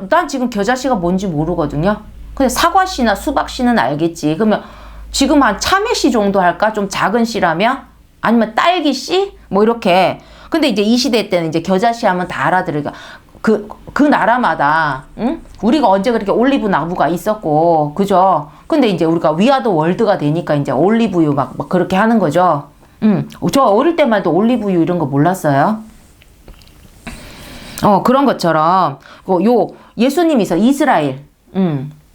난 지금 겨자씨가 뭔지 모르거든요. 근데 사과씨나 수박씨는 알겠지. 그러면 지금 한 참외씨 정도 할까? 좀 작은 씨라면? 아니면 딸기씨? 뭐 이렇게. 근데 이제 이 시대 때는 이제 겨자씨 하면 다 알아들으니까 그 나라마다, 응? 우리가 언제 그렇게 올리브 나무가 있었고, 그죠? 근데 이제 우리가 위아더 월드가 되니까 이제 올리브유 막 그렇게 하는 거죠. 저 어릴 때만 해도 올리브유 이런 거 몰랐어요. 그런 것처럼, 예수님이서 이스라엘,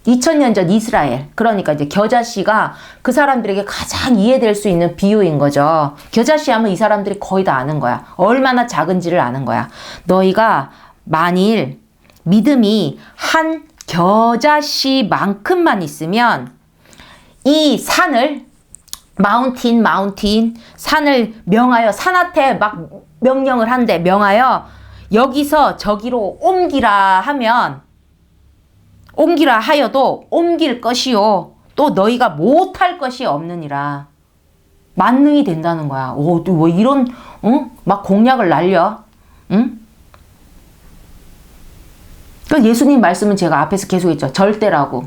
2000년 전 이스라엘. 그러니까 이제 겨자씨가 그 사람들에게 가장 이해될 수 있는 비유인 거죠. 겨자씨 하면 이 사람들이 거의 다 아는 거야. 얼마나 작은지를 아는 거야. 너희가 만일 믿음이 한 겨자씨만큼만 있으면 이 산을, 마운틴, 산을 명하여, 산한테 막 명령을 한대. 명하여 여기서 저기로 옮기라 하여도 옮길 것이요. 또 너희가 못할 것이 없느니라. 만능이 된다는 거야. 또 뭐 이런, 막 공약을 날려. 응? 그 예수님 말씀은 제가 앞에서 계속 했죠. 절대라고,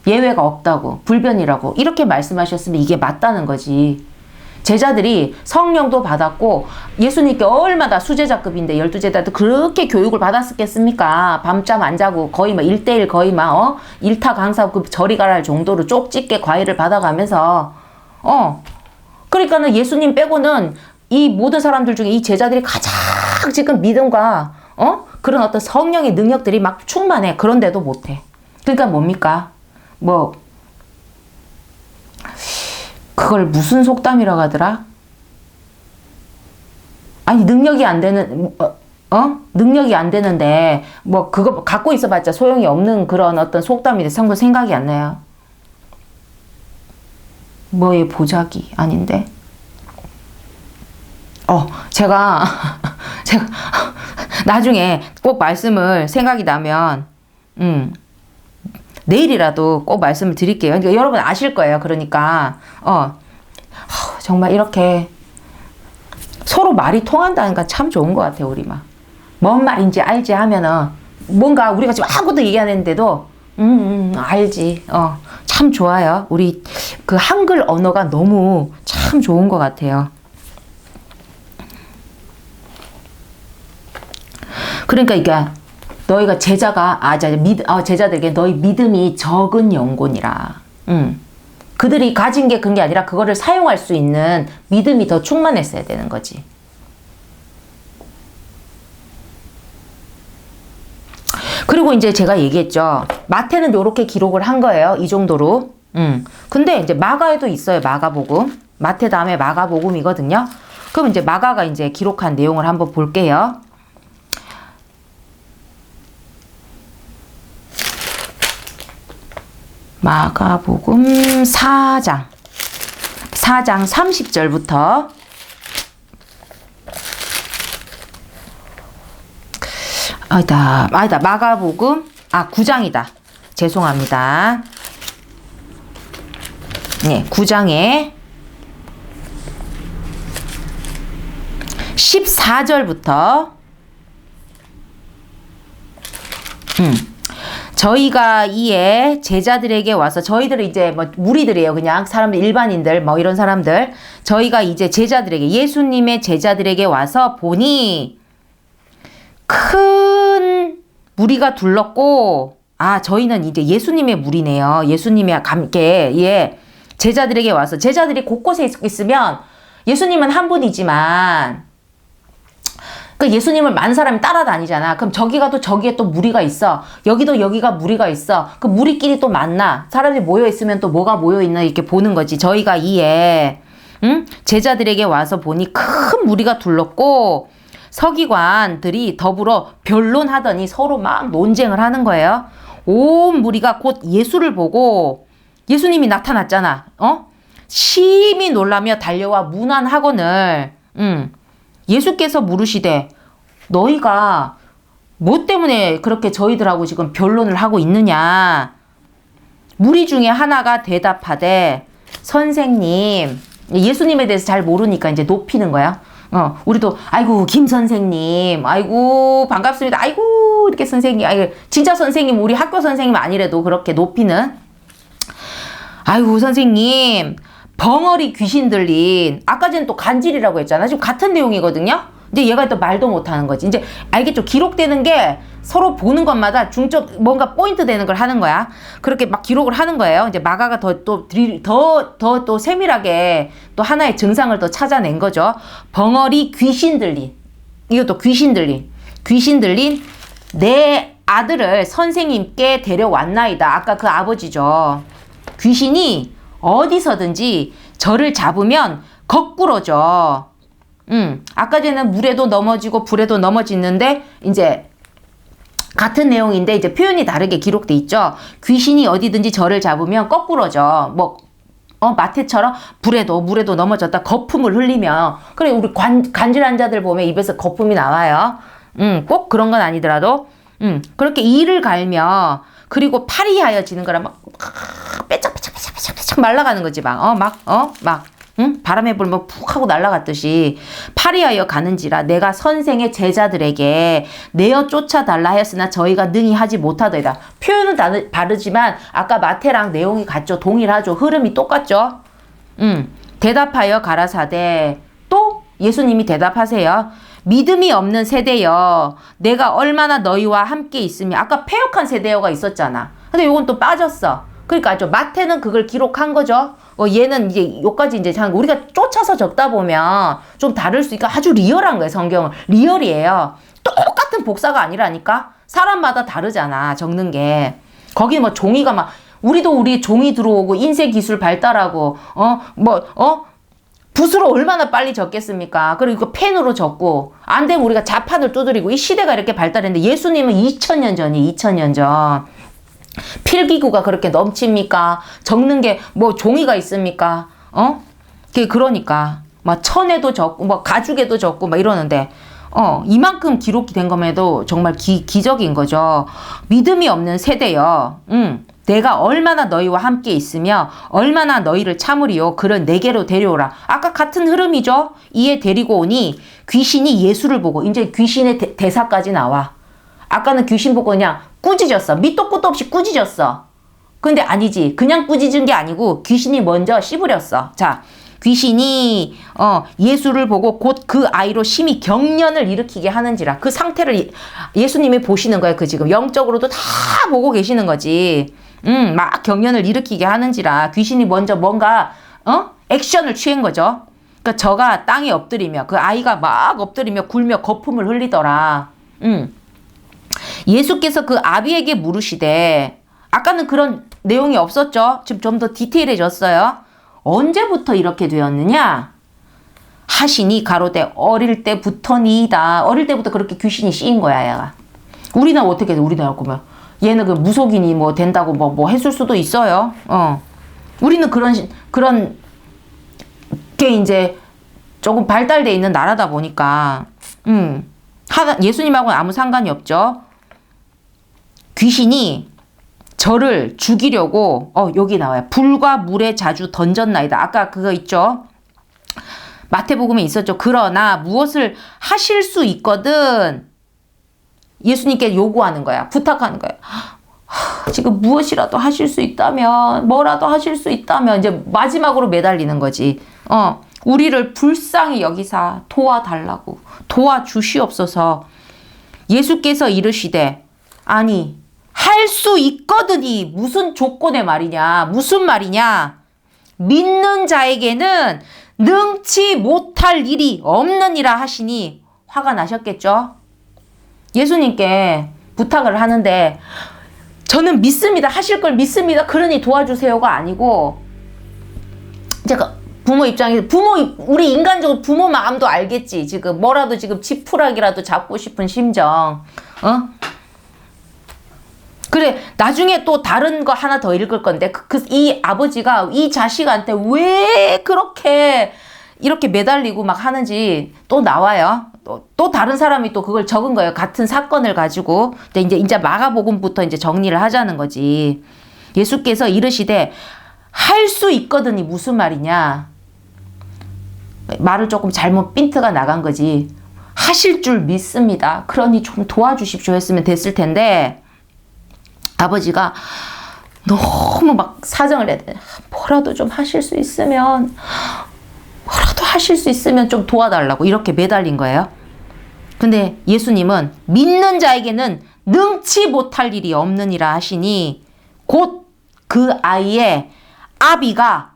예외가 없다고, 불변이라고 이렇게 말씀하셨으면 이게 맞다는 거지. 제자들이 성령도 받았고 예수님께 얼마나 수제자급인데 12제자들 그렇게 교육을 받았겠습니까? 밤잠 안 자고 거의 막 1대1 거의 막 일타 강사급 저리 가라 할 정도로 쪽집게 과외를 받아가면서 그러니까는 예수님 빼고는 이 모든 사람들 중에 이 제자들이 가장 지금 믿음과 그런 어떤 성령의 능력들이 막 충만해. 그런데도 못해. 그러니까 뭡니까? 뭐 그걸 무슨 속담이라고 하더라? 아니 능력이 안 되는 능력이 안 되는데 뭐 그거 갖고 있어봤자 소용이 없는 그런 어떤 속담이 상도 생각이 안 나요. 뭐의 보자기 아닌데? 제가 나중에 꼭 말씀을 생각이 나면 내일이라도 꼭 말씀을 드릴게요. 그러니까 여러분 아실 거예요. 그러니까 정말 이렇게 서로 말이 통한다는 건 참 좋은 것 같아요. 우리 막 뭔 말인지 알지 하면은 뭔가 우리가 지금 아무것도 얘기 안 했는데도 알지. 참 좋아요. 우리 그 한글 언어가 너무 참 좋은 것 같아요. 그러니까 이게 너희가 제자들에게 너희 믿음이 적은 영혼이라. 그들이 가진 게 그런 게 아니라 그거를 사용할 수 있는 믿음이 더 충만했어야 되는 거지. 그리고 이제 제가 얘기했죠. 마태는 이렇게 기록을 한 거예요. 이 정도로. 근데 이제 마가에도 있어요. 마가복음. 마태 다음에 마가복음이거든요. 그럼 이제 마가가 이제 기록한 내용을 한번 볼게요. 마가복음 4장 30절부터 아니다. 마가복음 9장이다. 죄송합니다. 네, 9장에 14절부터 저희가 이에 제자들에게 와서 저희들은 이제 뭐 무리들이에요. 그냥 사람들 일반인들 뭐 이런 사람들 저희가 이제 제자들에게 예수님의 제자들에게 와서 보니 큰 무리가 둘렀고 저희는 이제 예수님의 무리네요. 예수님의 함께 제자들에게 와서 제자들이 곳곳에 있으면 예수님은 한 분이지만 그 예수님을 많은 사람이 따라다니잖아. 그럼 저기 가도 저기에 또 무리가 있어. 여기도 여기가 무리가 있어. 그 무리끼리 또 만나. 사람들이 모여있으면 또 뭐가 모여있나 이렇게 보는 거지. 저희가 이에 제자들에게 와서 보니 큰 무리가 둘렀고 서기관들이 더불어 변론하더니 서로 막 논쟁을 하는 거예요. 온 무리가 곧 예수를 보고 예수님이 나타났잖아. 심히 놀라며 달려와 문안하거늘 예수께서 물으시되 너희가 뭐 때문에 그렇게 저희들하고 지금 변론을 하고 있느냐. 무리 중에 하나가 대답하되 선생님, 예수님에 대해서 잘 모르니까 이제 높이는 거야. 우리도 아이고 김 선생님, 아이고 반갑습니다, 아이고 이렇게 선생님, 아이고 진짜 선생님 우리 학교 선생님 아니래도 그렇게 높이는. 아이고 선생님, 벙어리 귀신 들린, 아까 전에 또 간질이라고 했잖아. 지금 같은 내용이거든요. 근데 얘가 또 말도 못하는 거지. 이제 알겠죠? 기록되는 게 서로 보는 것마다 중점 뭔가 포인트 되는 걸 하는 거야. 그렇게 막 기록을 하는 거예요. 이제 마가가 더 세밀하게 또 하나의 증상을 더 찾아낸 거죠. 벙어리 귀신 들린, 이것도 귀신 들린 내 아들을 선생님께 데려왔나이다. 아까 그 아버지죠. 귀신이 어디서든지 저를 잡으면 거꾸로져. 아까 전에는 물에도 넘어지고 불에도 넘어지는데 이제 같은 내용인데 이제 표현이 다르게 기록돼 있죠. 귀신이 어디든지 저를 잡으면 거꾸로져. 뭐 마태처럼 불에도 물에도 넘어졌다 거품을 흘리면. 그래 우리 간질 환자들 보면 입에서 거품이 나와요. 꼭 그런 건 아니더라도 그렇게 이를 갈며 그리고 팔이 하여지는 거라 막 빼짝빼짝 말라가는 거지. 막 응? 바람에 불면 푹 하고 날아갔듯이 파리하여 가는지라 내가 선생의 제자들에게 내어 쫓아달라 하였으나 저희가 능히 하지 못하더이다. 표현은 다르지만 아까 마태랑 내용이 같죠. 동일하죠. 흐름이 똑같죠. 대답하여 가라사대 또 예수님이 대답하세요. 믿음이 없는 세대여 내가 얼마나 너희와 함께 있으며 아까 패역한 세대여가 있었잖아. 근데 요건 또 빠졌어. 그러니까 마태는 그걸 기록한 거죠. 얘는 이제 요까지 이제 우리가 쫓아서 적다 보면 좀 다를 수 있으니까 아주 리얼한 거예요. 성경은 리얼이에요. 똑같은 복사가 아니라니까. 사람마다 다르잖아. 적는 게. 거기 뭐 종이가 막 우리도 우리 종이 들어오고 인쇄 기술 발달하고 붓으로 얼마나 빨리 적겠습니까? 그리고 펜으로 적고 안 되면 우리가 자판을 두드리고 이 시대가 이렇게 발달했는데 예수님은 2000년 전이 2000년 전. 필기구가 그렇게 넘칩니까? 적는 게 뭐 종이가 있습니까? 그러니까 막 천에도 적고 뭐 가죽에도 적고 막 이러는데 이만큼 기록이 된 것에도 정말 기적인 거죠. 믿음이 없는 세대여. 내가 얼마나 너희와 함께 있으며 얼마나 너희를 참으리요. 그를 내게로 데려오라. 아까 같은 흐름이죠. 이에 데리고 오니 귀신이 예수를 보고 이제 귀신의 대사까지 나와. 아까는 귀신 보고 그냥 꾸짖었어. 밑도 끝도 없이 꾸짖었어. 근데 아니지. 그냥 꾸짖은 게 아니고 귀신이 먼저 씹으렸어. 자, 귀신이 예수를 보고 곧 그 아이로 심히 경련을 일으키게 하는지라. 그 상태를 예수님이 보시는 거예요. 그 지금 영적으로도 다 보고 계시는 거지. 막 경련을 일으키게 하는지라. 귀신이 먼저 뭔가 액션을 취한 거죠. 그러니까 저가 땅에 엎드리며 그 아이가 막 엎드리며 굴며 거품을 흘리더라. 예수께서 그 아비에게 물으시되 아까는 그런 내용이 없었죠. 지금 좀 더 디테일해졌어요. 언제부터 이렇게 되었느냐? 하시니 가로되 어릴 때부터니이다. 어릴 때부터 그렇게 귀신이 씌인 거야, 얘가. 우리나라 어떻게 돼? 우리나라 보면 얘는 그 무속인이 뭐 된다고 뭐 했을 수도 있어요. 우리는 그런 게 이제 조금 발달돼 있는 나라다 보니까 예수님하고는 아무 상관이 없죠. 귀신이 저를 죽이려고 여기 나와요. 불과 물에 자주 던졌나이다. 아까 그거 있죠. 마태복음에 있었죠. 그러나 무엇을 하실 수 있거든 예수님께 요구하는 거야. 부탁하는 거야. 지금 무엇이라도 하실 수 있다면 뭐라도 하실 수 있다면 이제 마지막으로 매달리는 거지. 우리를 불쌍히 여기사 도와달라고 도와주시옵소서. 예수께서 이르시되 아니 할 수 있거든이 무슨 조건의 말이냐? 무슨 말이냐? 믿는 자에게는 능치 못할 일이 없느니라 하시니 화가 나셨겠죠? 예수님께 부탁을 하는데 저는 믿습니다. 하실 걸 믿습니다. 그러니 도와주세요가 아니고 제가 부모 입장에서 우리 인간적으로 부모 마음도 알겠지. 지금 뭐라도 지금 지푸라기라도 잡고 싶은 심정. 그래 나중에 또 다른 거 하나 더 읽을 건데 이 아버지가 이 자식한테 왜 그렇게 이렇게 매달리고 막 하는지 또 나와요. 또 다른 사람이 또 그걸 적은 거예요. 같은 사건을 가지고. 근데 이제 마가복음부터 이제 정리를 하자는 거지. 예수께서 이르시되 할 수 있거든이 무슨 말이냐? 말을 조금 잘못 핀트가 나간 거지. 하실 줄 믿습니다. 그러니 좀 도와주십시오 했으면 됐을 텐데 아버지가 너무 막 사정을 해야 돼. 뭐라도 좀 하실 수 있으면 좀 도와달라고 이렇게 매달린 거예요. 근데 예수님은 믿는 자에게는 능치 못할 일이 없느니라 하시니 곧 그 아이의 아비가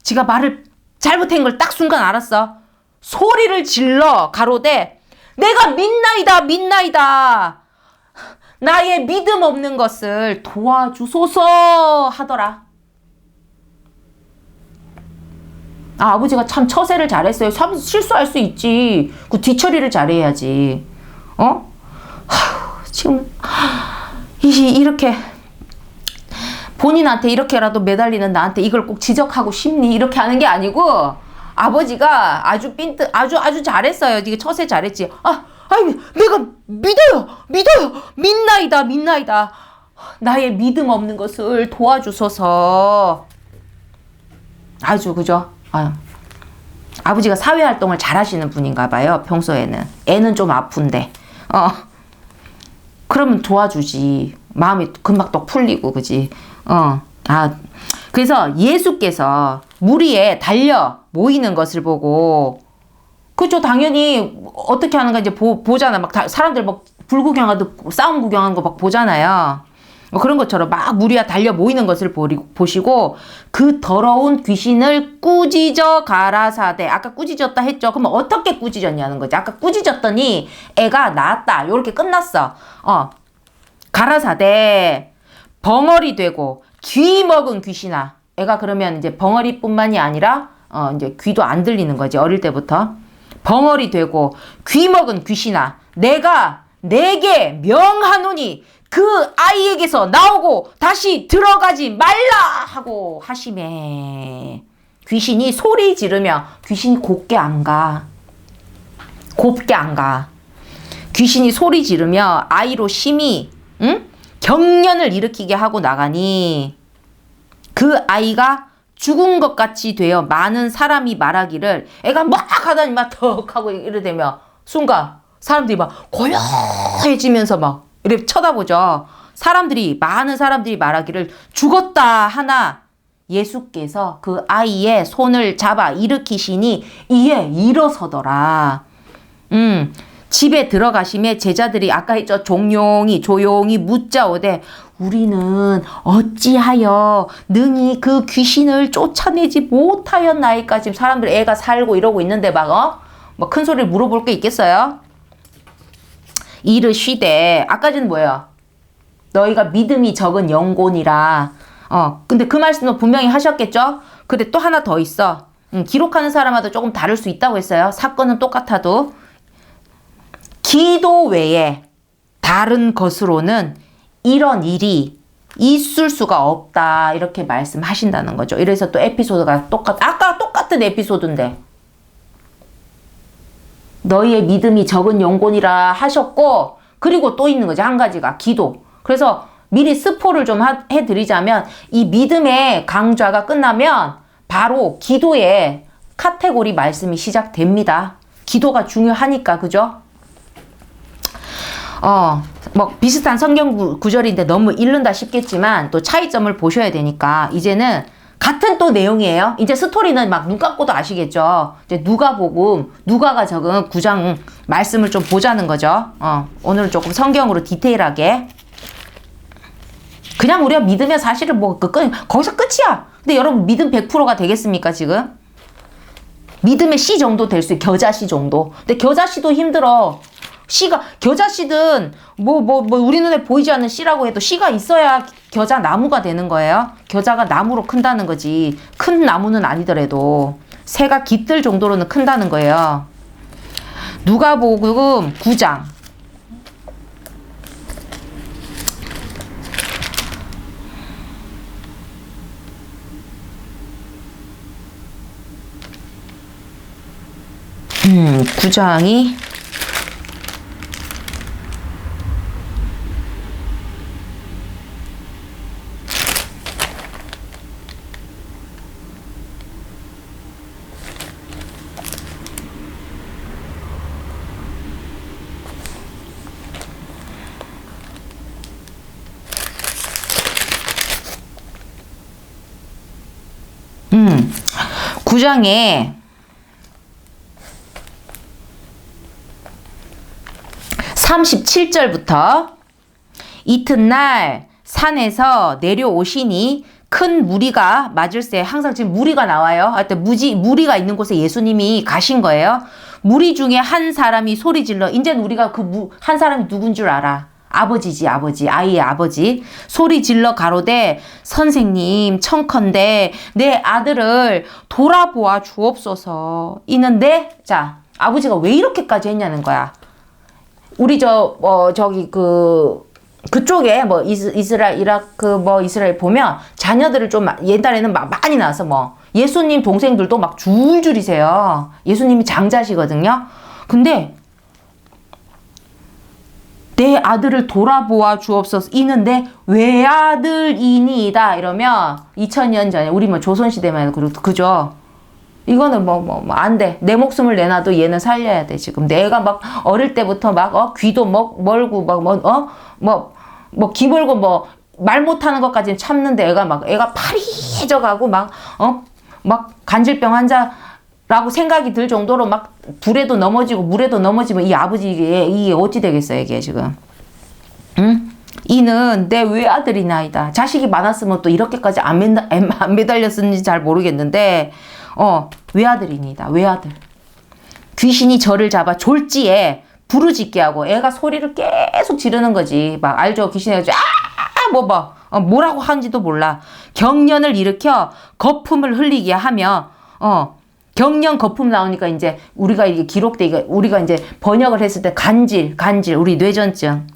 지가 말을 잘못한 걸 딱 순간 알았어. 소리를 질러 가로되 내가 믿나이다. 나의 믿음 없는 것을 도와주소서 하더라. 아버지가 참 처세를 잘했어요. 실수할 수 있지. 그 뒤처리를 잘해야지. 지금 이렇게 본인한테 이렇게라도 매달리는 나한테 이걸 꼭 지적하고 싶니? 이렇게 하는 게 아니고 아버지가 아주 잘했어요. 이게 처세 잘했지. 내가 믿어요. 믿나이다. 나의 믿음 없는 것을 도와주소서. 아주 그죠? 아버지가 사회활동을 잘 하시는 분인가 봐요. 평소에는. 애는 좀 아픈데. 그러면 도와주지. 마음이 금방 또 풀리고, 그지? 그래서 예수께서 무리에 달려 모이는 것을 보고, 그죠? 당연히 어떻게 하는가 이제 보잖아. 막 사람들 막 불구경하고 싸움 구경하는 거 막 보잖아요. 그런 것처럼 막 무리가 달려 모이는 것을 보시고 그 더러운 귀신을 꾸짖어 가라사대. 아까 꾸짖었다 했죠. 그럼 어떻게 꾸짖었냐는 거지. 아까 꾸짖었더니 애가 나았다. 요렇게 끝났어. 가라사대 벙어리 되고 귀 먹은 귀신아. 애가 그러면 이제 벙어리뿐만이 아니라 이제 귀도 안 들리는 거지. 어릴 때부터. 벙어리 되고 귀 먹은 귀신아. 내가 내게 명하노니 그 아이에게서 나오고 다시 들어가지 말라 하고 하시매. 귀신이 소리 지르며 귀신이 곱게 안 가. 곱게 안 가. 귀신이 소리 지르며 아이로 심히 경련을 일으키게 하고 나가니 그 아이가 죽은 것 같이 되어 많은 사람이 말하기를 애가 막 하더니 막 턱 하고 이러되며 순간 사람들이 막 고요해지면서 막 이렇게 쳐다보죠. 많은 사람들이 말하기를 죽었다 하나 예수께서 그 아이의 손을 잡아 일으키시니 이에 일어서더라. 집에 들어가심에 제자들이 아까 했죠. 조용히 묻자오되 우리는 어찌하여 능히 그 귀신을 쫓아내지 못하였나이까. 지금 사람들 애가 살고 이러고 있는데 막 큰 소리를 물어볼 게 있겠어요? 이르시되 아까는 뭐예요? 너희가 믿음이 적은 영혼이라. 근데 그 말씀도 분명히 하셨겠죠? 근데 또 하나 더 있어. 기록하는 사람마다 조금 다를 수 있다고 했어요. 사건은 똑같아도. 기도 외에 다른 것으로는 이런 일이 있을 수가 없다. 이렇게 말씀하신다는 거죠. 이래서 또 에피소드가 아까 똑같은 에피소드인데. 너희의 믿음이 적은 영혼이라 하셨고, 그리고 또 있는 거지. 한 가지가 기도. 그래서 미리 스포를 좀 해드리자면 이 믿음의 강좌가 끝나면 바로 기도의 카테고리 말씀이 시작됩니다. 기도가 중요하니까. 그죠? 뭐 비슷한 성경 구절인데 너무 잃는다 싶겠지만 또 차이점을 보셔야 되니까 이제는 같은 또 내용이에요. 이제 스토리는 막 눈 감고도 아시겠죠. 이제 누가가 적은 9장 말씀을 좀 보자는 거죠. 오늘은 조금 성경으로 디테일하게. 그냥 우리가 믿으면 사실은 뭐 거기서 끝이야. 근데 여러분 믿음 100%가 되겠습니까 지금? 믿음의 씨 정도 될 수 있어요. 겨자씨 정도. 근데 겨자씨도 힘들어. 겨자씨든 우리 눈에 보이지 않는 씨라고 해도 씨가 있어야 겨자 나무가 되는 거예요. 겨자가 나무로 큰다는 거지. 큰 나무는 아니더라도 새가 깃들 정도로는 큰다는 거예요. 누가복음 9장. 구장이 구장에 37절부터 이튿날 산에서 내려오시니 큰 무리가 맞을세. 항상 지금 무리가 나와요. 하여튼 무리가 있는 곳에 예수님이 가신 거예요. 무리 중에 한 사람이 소리 질러. 이제는 우리가 한 사람이 누군 줄 알아. 아버지지, 아버지. 아이의 아버지. 소리 질러 가로되 선생님 청컨대 내 아들을 돌아보아 주옵소서. 이는데 자, 아버지가 왜 이렇게까지 했냐는 거야. 우리 그쪽에 이스라엘, 이라크 이스라엘 보면 자녀들을 좀 옛날에는 많이 낳아서 예수님 동생들도 막 줄줄이세요. 예수님이 장자시거든요. 근데 내 아들을 돌아보아 주옵소서. 이는데 외아들이니이다 이러면 2000년 전에 우리 조선시대만 해도 그죠? 이거는 안 돼. 내 목숨을 내놔도 얘는 살려야 돼, 지금. 내가 막 어릴 때부터 막, 귀도 멀고, 기멀고 말 못하는 것까지 참는데 애가 파리해져가고 막 간질병 환자라고 생각이 들 정도로 막 불에도 넘어지고 물에도 넘어지면 이 아버지 이게 어찌 되겠어요, 이게 지금. 응? 이는 내 외아들이나이다. 자식이 많았으면 또 이렇게까지 안 매달렸는지 잘 모르겠는데, 외아들이니다. 외아들. 귀신이 저를 잡아 졸지에 부르짖게 하고 애가 소리를 계속 지르는 거지. 막 알죠? 귀신이 해가지고 뭐라고 하는지도 몰라. 경련을 일으켜 거품을 흘리게 하며 경련 거품 나오니까 이제 우리가 이게 기록돼 우리가 이제 번역을 했을 때 간질 우리 뇌전증.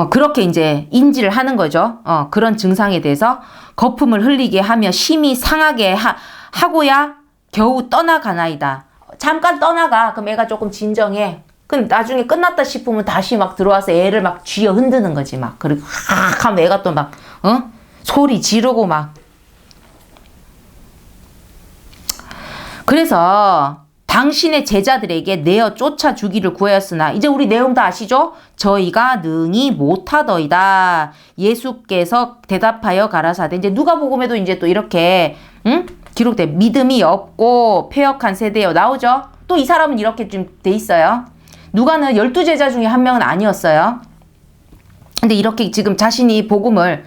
그렇게 이제 인지를 하는 거죠. 그런 증상에 대해서 거품을 흘리게 하며 심히 상하게 하고야 겨우 떠나가나이다. 잠깐 떠나가. 그럼 애가 조금 진정해. 그럼 나중에 끝났다 싶으면 다시 막 들어와서 애를 막 쥐어 흔드는 거지. 막. 그리고 하면 애가 또 막, 소리 지르고 막. 그래서 당신의 제자들에게 내어 쫓아 주기를 구하였으나 이제 우리 내용 다 아시죠? 저희가 능히 못하더이다. 예수께서 대답하여 가라사대. 이제 누가복음에도 이제 또 이렇게 기록돼. 믿음이 없고 패역한 세대여 나오죠? 또 이 사람은 이렇게 좀 돼 있어요. 누가는 12제자 중에 한 명은 아니었어요. 근데 이렇게 지금 자신이 복음을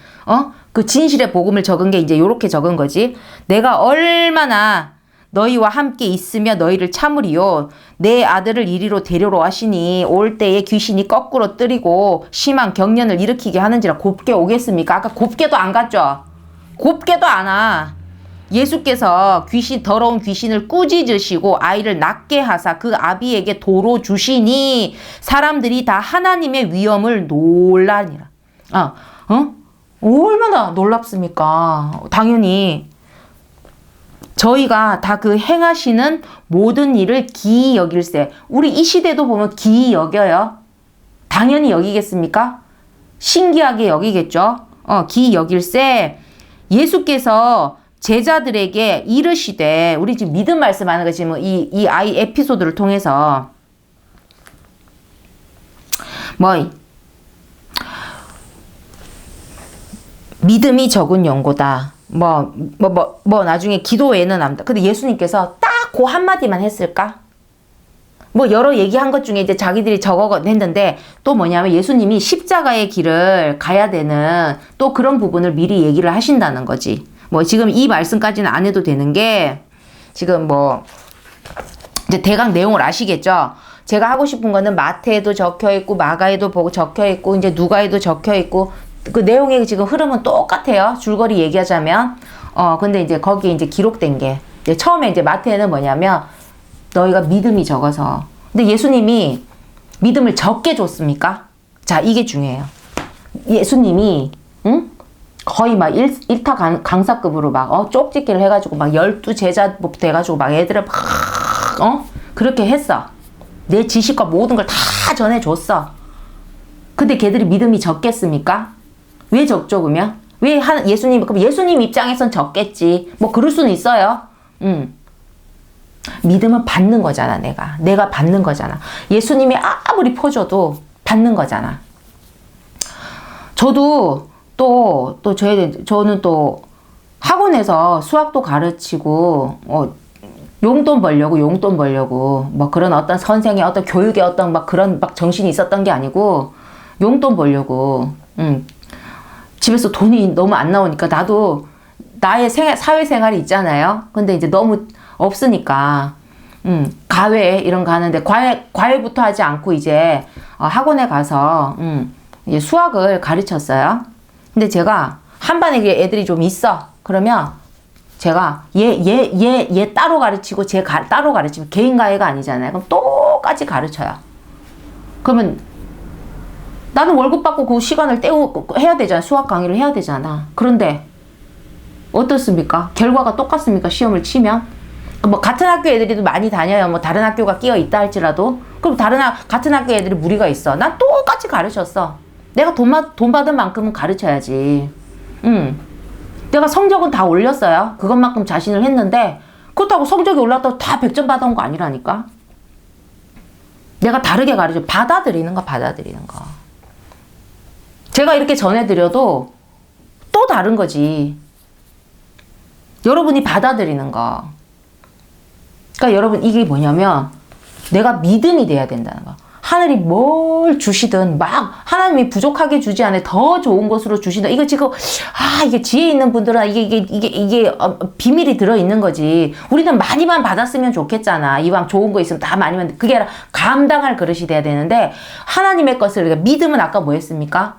그 진실의 복음을 적은 게 이제 요렇게 적은 거지. 내가 얼마나 너희와 함께 있으며 너희를 참으리요. 내 아들을 이리로 데려러 하시니 올 때에 귀신이 거꾸로 뜨리고 심한 경련을 일으키게 하는지라 곱게 오겠습니까? 아까 곱게도 안 갔죠? 곱게도 안 와. 예수께서 더러운 귀신을 꾸짖으시고 아이를 낫게 하사 그 아비에게 도로 주시니 사람들이 다 하나님의 위엄을 놀라니라. 얼마나 놀랍습니까? 당연히 저희가 다 그 행하시는 모든 일을 기이 여길세. 우리 이 시대도 보면 기이 여겨요. 당연히 여기겠습니까? 신기하게 여기겠죠. 기이 여길세. 예수께서 제자들에게 이르시되, 우리 지금 믿음 말씀하는 거지, 이 아이 에피소드를 통해서. 믿음이 적은 연고다. 나중에 기도 외에는 안다. 근데 예수님께서 딱 그 한마디만 했을까? 여러 얘기한 것 중에 이제 자기들이 저거 했는데, 또 뭐냐면 예수님이 십자가의 길을 가야 되는 또 그런 부분을 미리 얘기를 하신다는 거지. 지금 이 말씀까지는 안 해도 되는 게, 지금 이제 대강 내용을 아시겠죠? 제가 하고 싶은 거는 마태에도 적혀 있고, 마가에도 보고 적혀 있고, 이제 누가에도 적혀 있고, 그 내용의 지금 흐름은 똑같아요. 줄거리 얘기하자면. 근데 이제 거기에 이제 기록된 게, 이제 처음에 이제 마태는 뭐냐면, 너희가 믿음이 적어서. 근데 예수님이 믿음을 적게 줬습니까? 자, 이게 중요해요. 예수님이, 거의 막 일타 강사급으로 막, 쪽집기를 해가지고 막 12제자부터 해가지고 막 애들을 막, 그렇게 했어. 내 지식과 모든 걸 다 전해줬어. 근데 걔들이 믿음이 적겠습니까? 왜 적죠, 그러면? 그럼 예수님 입장에선 적겠지. 그럴 수는 있어요. 믿음은 받는 거잖아, 내가 받는 거잖아. 예수님이 아무리 퍼줘도 받는 거잖아. 저도 저는 또 학원에서 수학도 가르치고, 용돈 벌려고, 그런 어떤 선생의 어떤 교육의 어떤 그런 정신이 있었던 게 아니고, 용돈 벌려고, 집에서 돈이 너무 안 나오니까 나도 나의 사회생활이 있잖아요. 근데 이제 너무 없으니까, 과외 이런 거 하는데, 과외부터 하지 않고 이제 학원에 가서, 이제 수학을 가르쳤어요. 근데 제가 한 반에 애들이 좀 있어. 그러면 제가 얘 따로 가르치고 쟤 따로 가르치면 개인 과외가 아니잖아요. 그럼 똑같이 가르쳐요. 그러면 나는 월급 받고 그 시간을 해야 되잖아. 수학 강의를 해야 되잖아. 그런데 어떻습니까? 결과가 똑같습니까? 시험을 치면? 같은 학교 애들이 많이 다녀요. 다른 학교가 끼어 있다 할지라도. 그럼 같은 학교 애들이 무리가 있어. 난 똑같이 가르쳤어. 내가 돈 받은 만큼은 가르쳐야지. 내가 성적은 다 올렸어요. 그것만큼 자신을 했는데 그렇다고 성적이 올랐다고 다 100점 받아온 거 아니라니까. 내가 다르게 가르쳐. 받아들이는 거, 받아들이는 거. 제가 이렇게 전해드려도 또 다른 거지. 여러분이 받아들이는 거. 그러니까 여러분 이게 뭐냐면 내가 믿음이 돼야 된다는 거. 하늘이 뭘 주시든 막 하나님이 부족하게 주지 않아 더 좋은 것으로 주신다. 이거 지금 이게 지혜 있는 분들은 이게 비밀이 들어 있는 거지. 우리는 많이만 받았으면 좋겠잖아. 이왕 좋은 거 있으면 다 많이만. 그게 아니라 감당할 그릇이 돼야 되는데 하나님의 것을 그러니까 믿음은 아까 뭐 했습니까?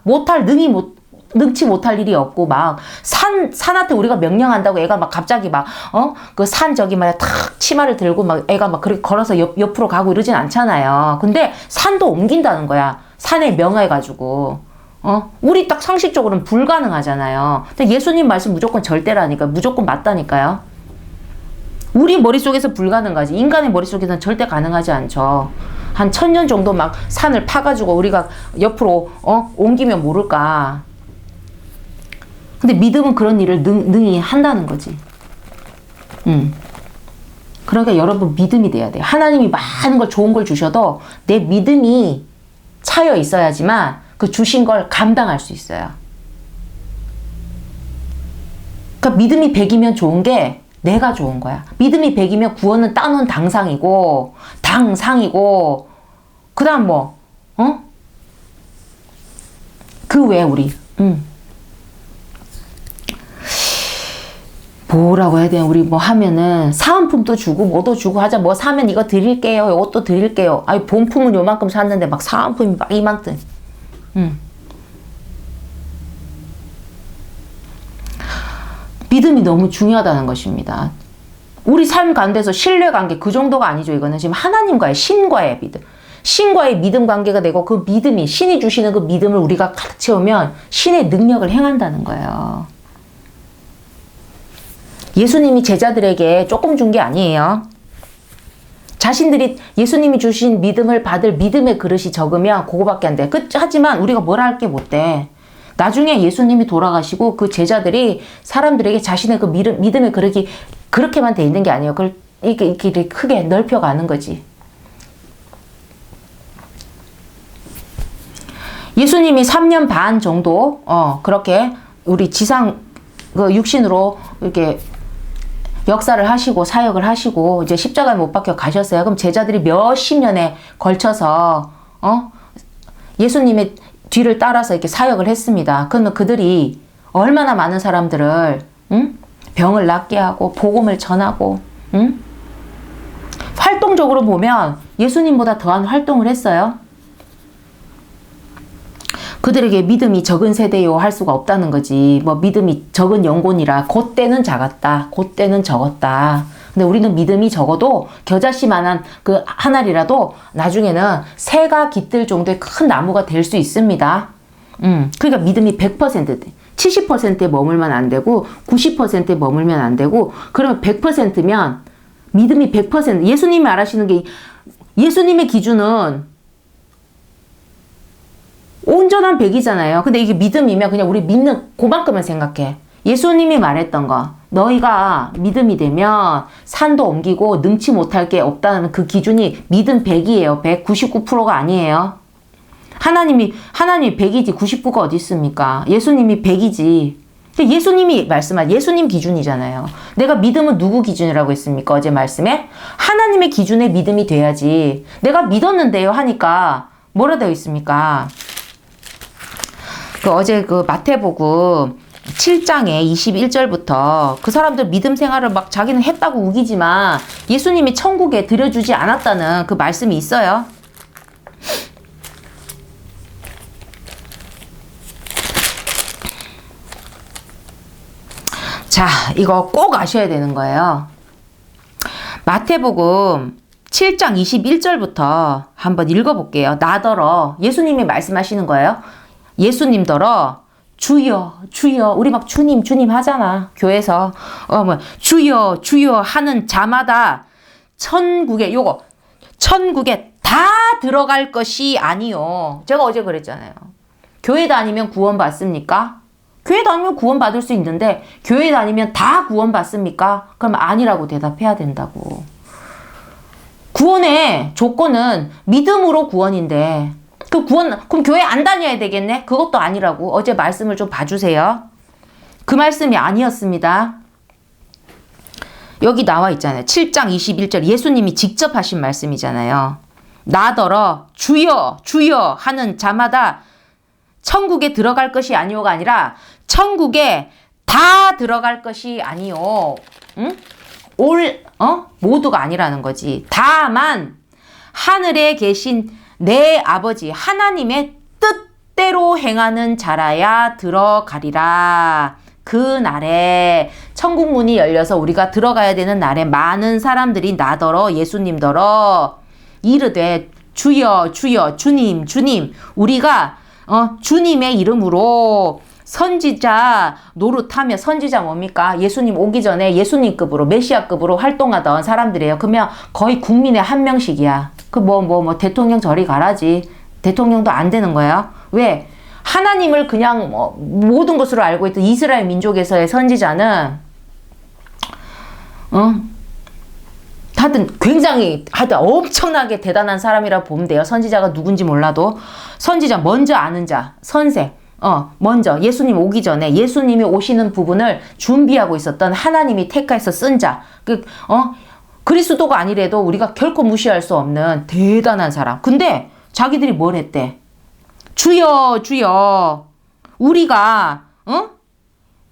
능치 못할 일이 없고 막 산한테 우리가 명령한다고 애가 막 갑자기 막 그 산 저기 말이야 탁 치마를 들고 막 애가 막 그렇게 걸어서 옆으로 가고 이러진 않잖아요. 근데 산도 옮긴다는 거야. 산에 명해가지고 우리 딱 상식적으로는 불가능하잖아요. 근데 예수님 말씀 무조건 절대라니까. 무조건 맞다니까요. 우리 머릿속에서 불가능하지. 인간의 머릿속에서는 절대 가능하지 않죠. 한 1000년 정도 막 산을 파가지고 우리가 옆으로 옮기면 모를까. 근데 믿음은 그런 일을 능히 한다는 거지. 그러니까 여러분 믿음이 돼야 돼요. 하나님이 많은 걸 좋은 걸 주셔도 내 믿음이 차여 있어야지만 그 주신 걸 감당할 수 있어요. 그러니까 믿음이 100이면 좋은 게 내가 좋은 거야. 믿음이 100이면 구원은 따놓은 당상이고 그 다음 뭐 그 외에 우리 뭐라고 해야 되나. 우리 뭐 하면은 사은품도 주고 뭐도 주고 하자. 뭐 사면 이거 드릴게요. 이것도 드릴게요. 아니 본품은 요만큼 샀는데 막 사은품이 막 이만큼. 믿음이 너무 중요하다는 것입니다. 우리 삶 가운데서 신뢰관계 그 정도가 아니죠. 이거는 지금 하나님과의 신과의 믿음. 신과의 믿음 관계가 되고 그 믿음이 신이 주시는 그 믿음을 우리가 가득 채우면 신의 능력을 행한다는 거예요. 예수님이 제자들에게 조금 준 게 아니에요. 자신들이 예수님이 주신 믿음을 받을 믿음의 그릇이 적으면 그거밖에 안 돼. 하지만 우리가 뭘 할 게 못 돼. 나중에 예수님이 돌아가시고 그 제자들이 사람들에게 자신의 그 믿음의 그릇이 그렇게만 돼 있는 게 아니에요. 그걸 이렇게 크게 넓혀가는 거지. 예수님이 3년 반 정도 그렇게 우리 지상 그 육신으로 이렇게 역사를 하시고 사역을 하시고 이제 십자가에 못 박혀 가셨어요. 그럼 제자들이 몇십 년에 걸쳐서 예수님의 뒤를 따라서 이렇게 사역을 했습니다. 그러면 그들이 얼마나 많은 사람들을 병을 낫게 하고 복음을 전하고 활동적으로 보면 예수님보다 더한 활동을 했어요. 그들에게 믿음이 적은 세대요 할 수가 없다는 거지. 뭐 믿음이 적은 영혼이라 그때는 작았다. 그때는 적었다. 근데 우리는 믿음이 적어도 겨자씨만한 그 한 알이라도 나중에는 새가 깃들 정도의 큰 나무가 될 수 있습니다. 그러니까 믿음이 100% 70%에 머물면 안 되고 90%에 머물면 안 되고 그러면 100%면 믿음이 100% 예수님이 말하시는 게 예수님의 기준은 온전한 100이잖아요. 근데 이게 믿음이면 그냥 우리 믿는 그만큼만 생각해. 예수님이 말했던 거. 너희가 믿음이 되면 산도 옮기고 능치 못할 게 없다는 그 기준이 믿음 100이에요. 100, 99%가 아니에요. 하나님이 100이지 99가 어디 있습니까? 예수님이 100이지. 예수님이 말씀한 예수님 기준이잖아요. 내가 믿음은 누구 기준이라고 했습니까? 어제 말씀에? 하나님의 기준에 믿음이 돼야지. 내가 믿었는데요 하니까 뭐라 되어 있습니까? 어제 그 마태복음 7장에 21절부터 그 사람들 믿음 생활을 막 자기는 했다고 우기지만 예수님이 천국에 들여주지 않았다는 그 말씀이 있어요. 자, 이거 꼭 아셔야 되는 거예요. 마태복음 7장 21절부터 한번 읽어볼게요. 나더러 예수님이 말씀하시는 거예요. 예수님더러 주여 주여 우리 막 주님 주님 하잖아 교회에서 뭐 주여 주여 하는 자마다 천국에 다 들어갈 것이 아니요. 제가 어제 그랬잖아요. 교회 다니면 구원 받습니까? 교회 다니면 구원받을 수 있는데 교회 다니면 다 구원받습니까? 그럼 아니라고 대답해야 된다고. 구원의 조건은 믿음으로 구원인데 그럼 교회 안 다녀야 되겠네? 그것도 아니라고. 어제 말씀을 좀 봐주세요. 그 말씀이 아니었습니다. 여기 나와 있잖아요. 7장 21절 예수님이 직접 하신 말씀이잖아요. 나더러 주여 주여 하는 자마다 천국에 들어갈 것이 아니오가 아니라 천국에 다 들어갈 것이 아니오. 응? 모두가 아니라는 거지. 다만 하늘에 계신 내 아버지 하나님의 뜻대로 행하는 자라야 들어가리라. 그 날에 천국 문이 열려서 우리가 들어가야 되는 날에 많은 사람들이 나더러 예수님더러 이르되 주여 주여 주님 주님 우리가 주님의 이름으로 선지자 노릇하며 선지자 뭡니까? 예수님 오기 전에 예수님급으로 메시아급으로 활동하던 사람들이에요. 그러면 거의 국민의 한 명씩이야. 그 대통령 저리 가라지. 대통령도 안 되는 거예요. 왜? 하나님을 그냥 모든 것으로 알고 있던 이스라엘 민족에서의 선지자는 하여튼 엄청나게 대단한 사람이라 보면 돼요. 선지자가 누군지 몰라도 선지자 먼저 아는 자 선생 먼저 예수님 오기 전에 예수님이 오시는 부분을 준비하고 있었던 하나님이 택해서 쓴 자 그리스도가 아니래도 우리가 결코 무시할 수 없는 대단한 사람. 근데 자기들이 뭘 했대? 주여 주여 우리가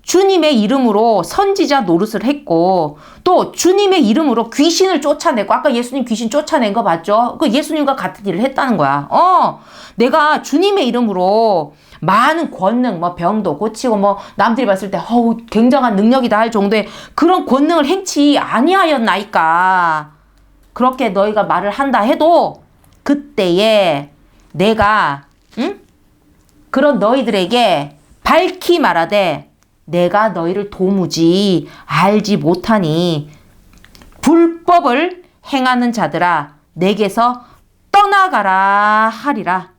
주님의 이름으로 선지자 노릇을 했고 또 주님의 이름으로 귀신을 쫓아내고 아까 예수님 귀신 쫓아낸 거 봤죠? 그 예수님과 같은 일을 했다는 거야. 내가 주님의 이름으로 많은 권능 병도 고치고 남들이 봤을 때 굉장한 능력이다 할 정도의 그런 권능을 행치 아니하였나이까. 그렇게 너희가 말을 한다 해도 그때에 내가 그런 너희들에게 밝히 말하되 내가 너희를 도무지 알지 못하니 불법을 행하는 자들아 내게서 떠나가라 하리라.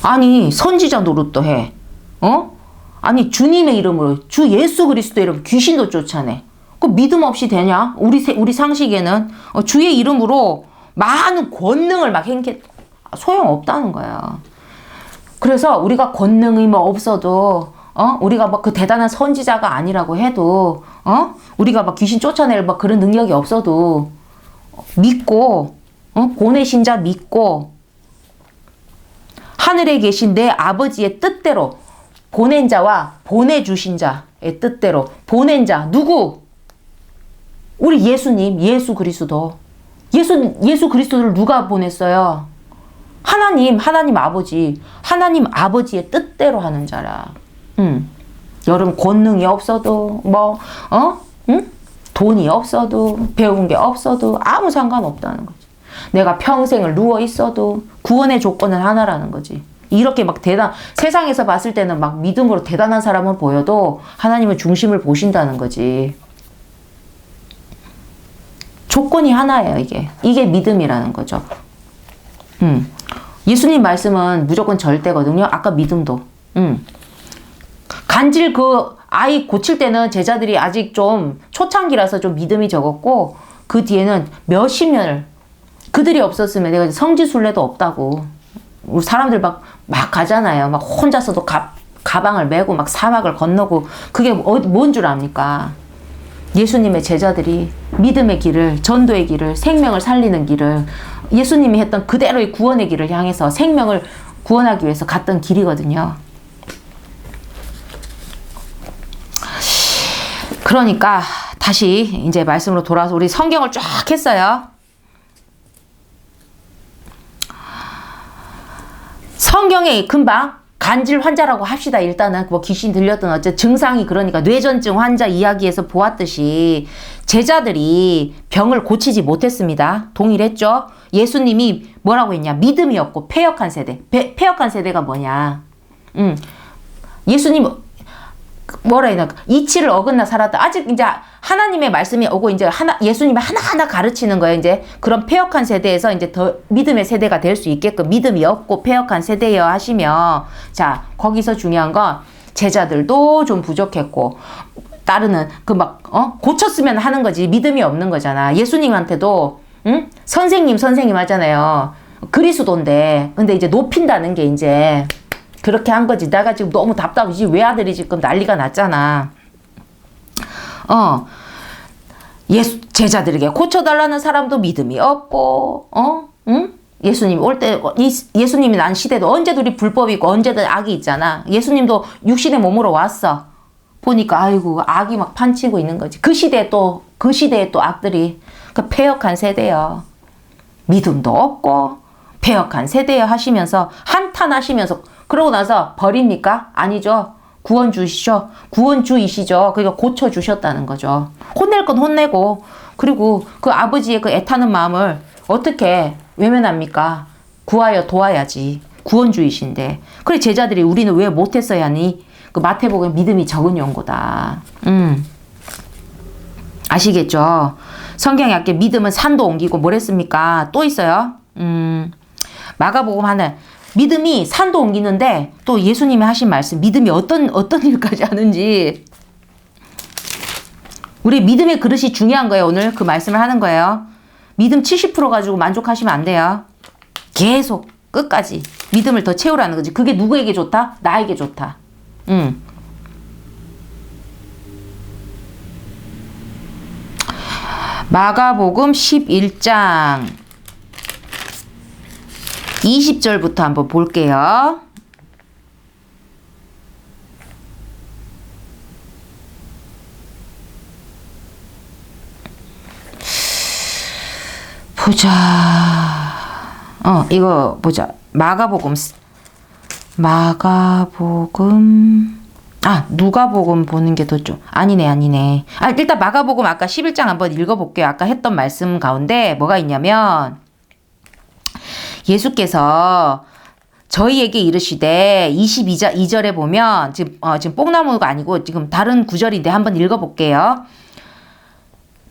아니 선지자 노릇도 해. 아니 주님의 이름으로 주 예수 그리스도의 이름 귀신도 쫓아내. 그 믿음 없이 되냐? 우리 상식에는 주의 이름으로 많은 권능을 막 소용없다는 거야. 그래서 우리가 권능이 없어도 우리가 그 대단한 선지자가 아니라고 해도 우리가 귀신 쫓아낼 그런 능력이 없어도 믿고 보내신 자 믿고 하늘에 계신 내 아버지의 뜻대로 보낸 자와 보내주신 자의 뜻대로 보낸 자 누구? 우리 예수님 예수 그리스도 예수 그리스도를 누가 보냈어요? 하나님 아버지 하나님 아버지의 뜻대로 하는 자라. 여러분 권능이 없어도 돈이 없어도 배운 게 없어도 아무 상관없다는 거지. 내가 평생을 누워 있어도 구원의 조건은 하나라는 거지. 이렇게 세상에서 봤을 때는 믿음으로 대단한 사람은 보여도 하나님은 중심을 보신다는 거지. 조건이 하나예요, 이게 믿음이라는 거죠. 예수님 말씀은 무조건 절대거든요. 아까 믿음도. 간질 아이 고칠 때는 제자들이 아직 좀 초창기라서 좀 믿음이 적었고 그 뒤에는 몇십 년을 그들이 없었으면 내가 성지순례도 없다고. 우리 사람들 막 가잖아요. 혼자서도 가방을 메고 사막을 건너고 그게 뭔 줄 압니까? 예수님의 제자들이 믿음의 길을, 전도의 길을, 생명을 살리는 길을 예수님이 했던 그대로의 구원의 길을 향해서 생명을 구원하기 위해서 갔던 길이거든요. 그러니까 다시 이제 말씀으로 돌아와서 우리 성경을 쫙 했어요. 성경에 금방 간질 환자라고 합시다. 일단은 귀신 들렸던 어째 증상이 그러니까 뇌전증 환자 이야기에서 보았듯이 제자들이 병을 고치지 못했습니다. 동일했죠? 예수님이 뭐라고 했냐? 믿음이 없고 패역한 세대. 패역한 세대가 뭐냐? 예수님 뭐라 해야 되나, 이치를 어긋나 살았다. 아직 이제 하나님의 말씀이 오고 이제 예수님이 하나하나 가르치는 거예요. 이제 그런 패역한 세대에서 이제 더 믿음의 세대가 될 수 있게끔 믿음이 없고 패역한 세대여 하시며, 자, 거기서 중요한 건 제자들도 좀 부족했고, 따르는 고쳤으면 하는 거지 믿음이 없는 거잖아. 예수님한테도 선생님 하잖아요. 그리스도인데 근데 이제 높인다는 게 이제 그렇게 한 거지. 내가 지금 너무 답답하지. 외아들이 지금 난리가 났잖아. 제자들에게 고쳐달라는 사람도 믿음이 없고, 예수님 올 때, 예수님이 난 시대도 언제도 우리 불법이 있고 언제든 악이 있잖아. 예수님도 육신의 몸으로 왔어. 보니까 아이고 악이 막 판치고 있는 거지. 그 시대에 또 악들이, 그 패역한 세대요. 믿음도 없고 패역한 세대여 하시면서 한탄하시면서, 그러고 나서 버립니까? 아니죠. 구원주이시죠. 그러니까 고쳐주셨다는 거죠. 혼낼 건 혼내고, 그리고 그 아버지의 그 애타는 마음을 어떻게 외면합니까? 구하여 도와야지. 구원주이신데. 그래 제자들이 우리는 왜 못했어야 하니? 그 마태복음 믿음이 적은 용고다. 아시겠죠? 성경에 아까 믿음은 산도 옮기고 뭐랬습니까? 또 있어요. 마가복음 하나. 믿음이 산도 옮기는데 또 예수님이 하신 말씀, 믿음이 어떤 일까지 하는지. 우리 믿음의 그릇이 중요한 거예요. 오늘 그 말씀을 하는 거예요. 믿음 70% 가지고 만족하시면 안 돼요. 계속 끝까지 믿음을 더 채우라는 거지. 그게 누구에게 좋다? 나에게 좋다. 마가복음 11장 20절부터 한번 볼게요. 보자. 이거 보자. 누가복음 보는 게 더 좀, 아니네. 일단 마가복음 아까 11장 한번 읽어볼게요. 아까 했던 말씀 가운데 뭐가 있냐면, 예수께서 저희에게 이르시되 22절에 보면 지금 뽕나무가 아니고 지금 다른 구절인데 한번 읽어볼게요.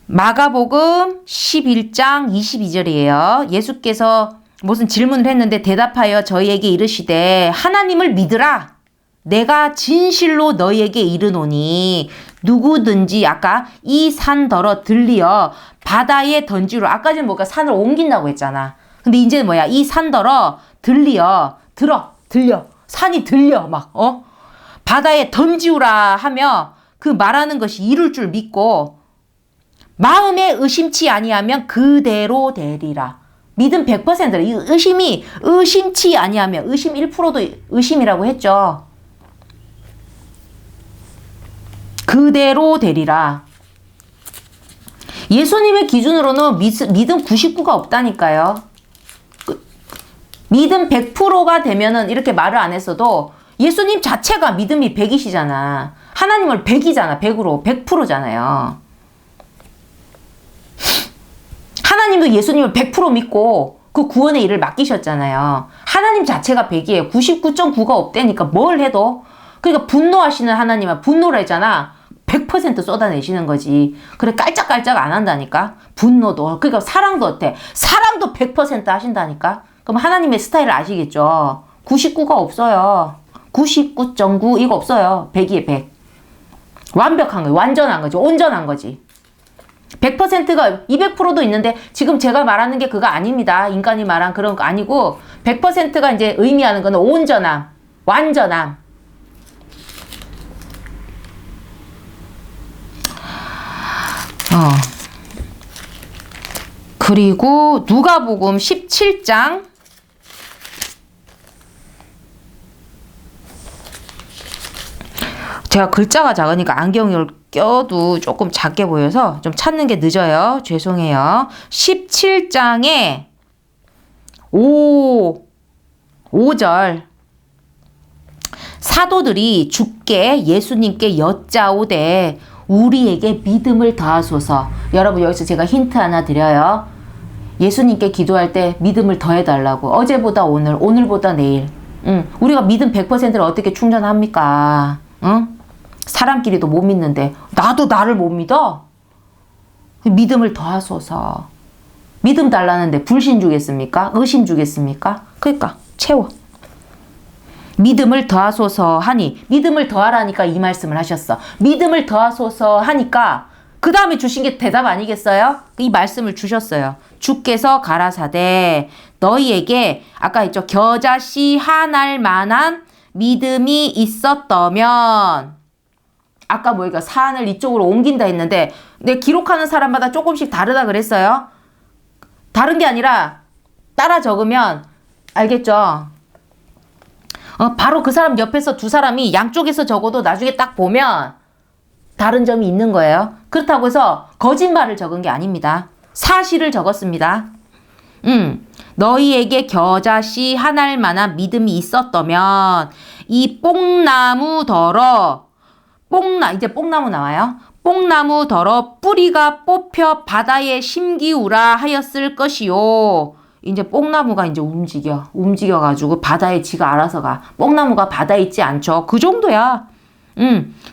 마가복음 11장 22절이에요. 예수께서 무슨 질문을 했는데 대답하여 저희에게 이르시되 하나님을 믿으라. 내가 진실로 너희에게 이르노니 누구든지 아까 이 산더러 들리어 바다에 던지로, 아까 전에 뭐가 산을 옮긴다고 했잖아. 근데 이제는 뭐야? 이 산더러 들려 산이 들려 바다에 던지우라 하며 그 말하는 것이 이룰 줄 믿고 마음에 의심치 아니하면 그대로 되리라. 믿음 100%라. 이 의심치 아니하면, 의심 1%도 의심이라고 했죠. 그대로 되리라. 예수님의 기준으로는 믿음 99가 없다니까요. 믿음 100%가 되면은 이렇게 말을 안 했어도 예수님 자체가 믿음이 100이시잖아. 하나님을 100이잖아. 100%잖아요. 하나님도 예수님을 100% 믿고 그 구원의 일을 맡기셨잖아요. 하나님 자체가 100이에요. 99.9가 없다니까 뭘 해도. 그러니까 분노하시는 하나님은 분노를 했잖아. 100% 쏟아내시는 거지. 그래 깔짝깔짝 안 한다니까. 분노도. 그러니까 사랑도 어때? 사랑도 100% 하신다니까. 그럼 하나님의 스타일을 아시겠죠? 99가 없어요. 99.9 이거 없어요. 100이에 100. 완벽한 거예요. 완전한 거지. 온전한 거지. 100%가 200%도 있는데 지금 제가 말하는 게 그거 아닙니다. 인간이 말한 그런 거 아니고 100%가 이제 의미하는 거는 온전함, 완전함. 그리고 누가복음 17장 제가 글자가 작으니까 안경을 껴도 조금 작게 보여서 좀 찾는 게 늦어요. 죄송해요. 17장에 5절 사도들이 주께 예수님께 여짜오되 우리에게 믿음을 더하소서. 여러분 여기서 제가 힌트 하나 드려요. 예수님께 기도할 때 믿음을 더해달라고. 어제보다 오늘, 오늘보다 내일. 우리가 믿음 100%를 어떻게 충전합니까? 응? 사람끼리도 못 믿는데 나도 나를 못 믿어? 믿음을 더하소서. 믿음 달라는데 불신 주겠습니까? 의심 주겠습니까? 그러니까 채워. 믿음을 더하소서 하니, 믿음을 더하라니까 이 말씀을 하셨어. 믿음을 더하소서 하니까 그 다음에 주신 게 대답 아니겠어요? 이 말씀을 주셨어요. 주께서 가라사대 너희에게 아까 했죠. 겨자씨 하나일 만한 믿음이 있었다면, 아까 뭐니까 사안을 이쪽으로 옮긴다 했는데 내 기록하는 사람마다 조금씩 다르다 그랬어요. 다른 게 아니라 따라 적으면 알겠죠? 바로 그 사람 옆에서 두 사람이 양쪽에서 적어도 나중에 딱 보면 다른 점이 있는 거예요. 그렇다고 해서 거짓말을 적은 게 아닙니다. 사실을 적었습니다. 너희에게 겨자씨 하나일 만한 믿음이 있었다면 이 뽕나무더러 이제 뽕나무 나와요. 뽕나무더러 뿌리가 뽑혀 바다에 심기우라 하였을 것이요. 이제 뽕나무가 이제 움직여가지고 바다에 지가 알아서 가. 뽕나무가 바다에 있지 않죠. 그 정도야.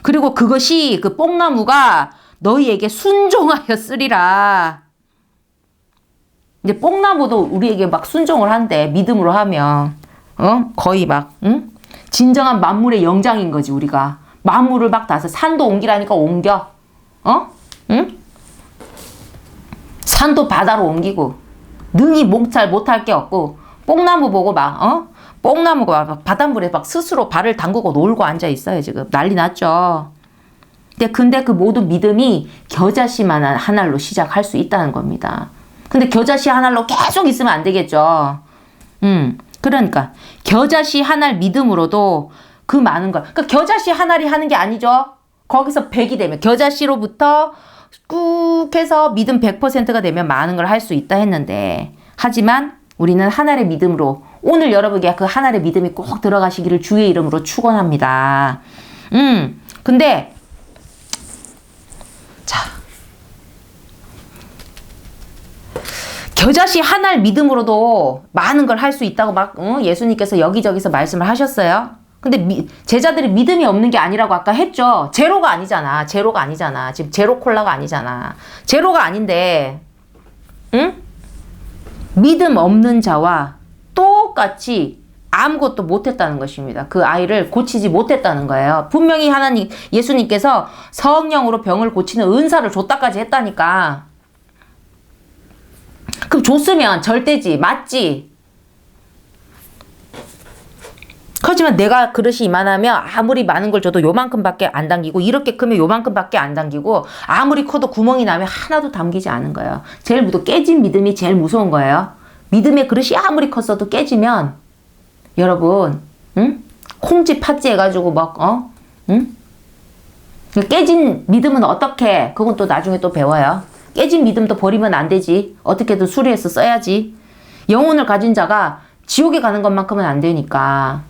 그리고 그것이 그 뽕나무가 너희에게 순종하였으리라. 이제 뽕나무도 우리에게 막 순종을 한대. 믿음으로 하면. 거의 막, 진정한 만물의 영장인 거지, 우리가. 만물을 막 다서 산도 옮기라니까 옮겨. 산도 바다로 옮기고. 능히 몽찰 못할 게 없고. 뽕나무 보고 막, 뽕나무가 막 바닷물에 막 스스로 발을 담그고 놀고 앉아 있어요, 지금. 난리 났죠. 근데 그 모든 믿음이 겨자씨만 한 알로 시작할 수 있다는 겁니다. 근데 겨자씨 한 알로 계속 있으면 안 되겠죠. 그러니까 겨자씨 한 알 믿음으로도 그 많은 걸. 그러니까 겨자씨 한 알이 하는 게 아니죠. 거기서 100이 되면 겨자씨로부터 꾹 해서 믿음 100%가 되면 많은 걸 할 수 있다 했는데, 하지만 우리는 한 알의 믿음으로, 오늘 여러분에게 그 한 알의 믿음이 꼭 들어가시기를 주의 이름으로 축원합니다. 근데 자, 겨자씨 한 알 믿음으로도 많은 걸 할 수 있다고 막 예수님께서 여기저기서 말씀을 하셨어요. 근데 제자들이 믿음이 없는 게 아니라고 아까 했죠. 제로가 아니잖아. 지금 제로 콜라가 아니잖아. 제로가 아닌데, 믿음 없는 자와 똑같이 아무것도 못했다는 것입니다. 그 아이를 고치지 못했다는 거예요. 분명히 예수님께서 성령으로 병을 고치는 은사를 줬다까지 했다니까. 그럼 줬으면 절대지, 맞지? 하지만 내가 그릇이 이만하면 아무리 많은 걸 줘도 요만큼밖에 안 담기고, 이렇게 크면 요만큼밖에 안 담기고, 아무리 커도 구멍이 나면 하나도 담기지 않은 거예요. 깨진 믿음이 제일 무서운 거예요. 믿음의 그릇이 아무리 컸어도 깨지면, 여러분, 콩쥐 팥쥐 해가지고 막, 깨진 믿음은 어떻게? 그건 또 나중에 또 배워요. 깨진 믿음도 버리면 안 되지. 어떻게든 수리해서 써야지. 영혼을 가진 자가 지옥에 가는 것만큼은 안 되니까.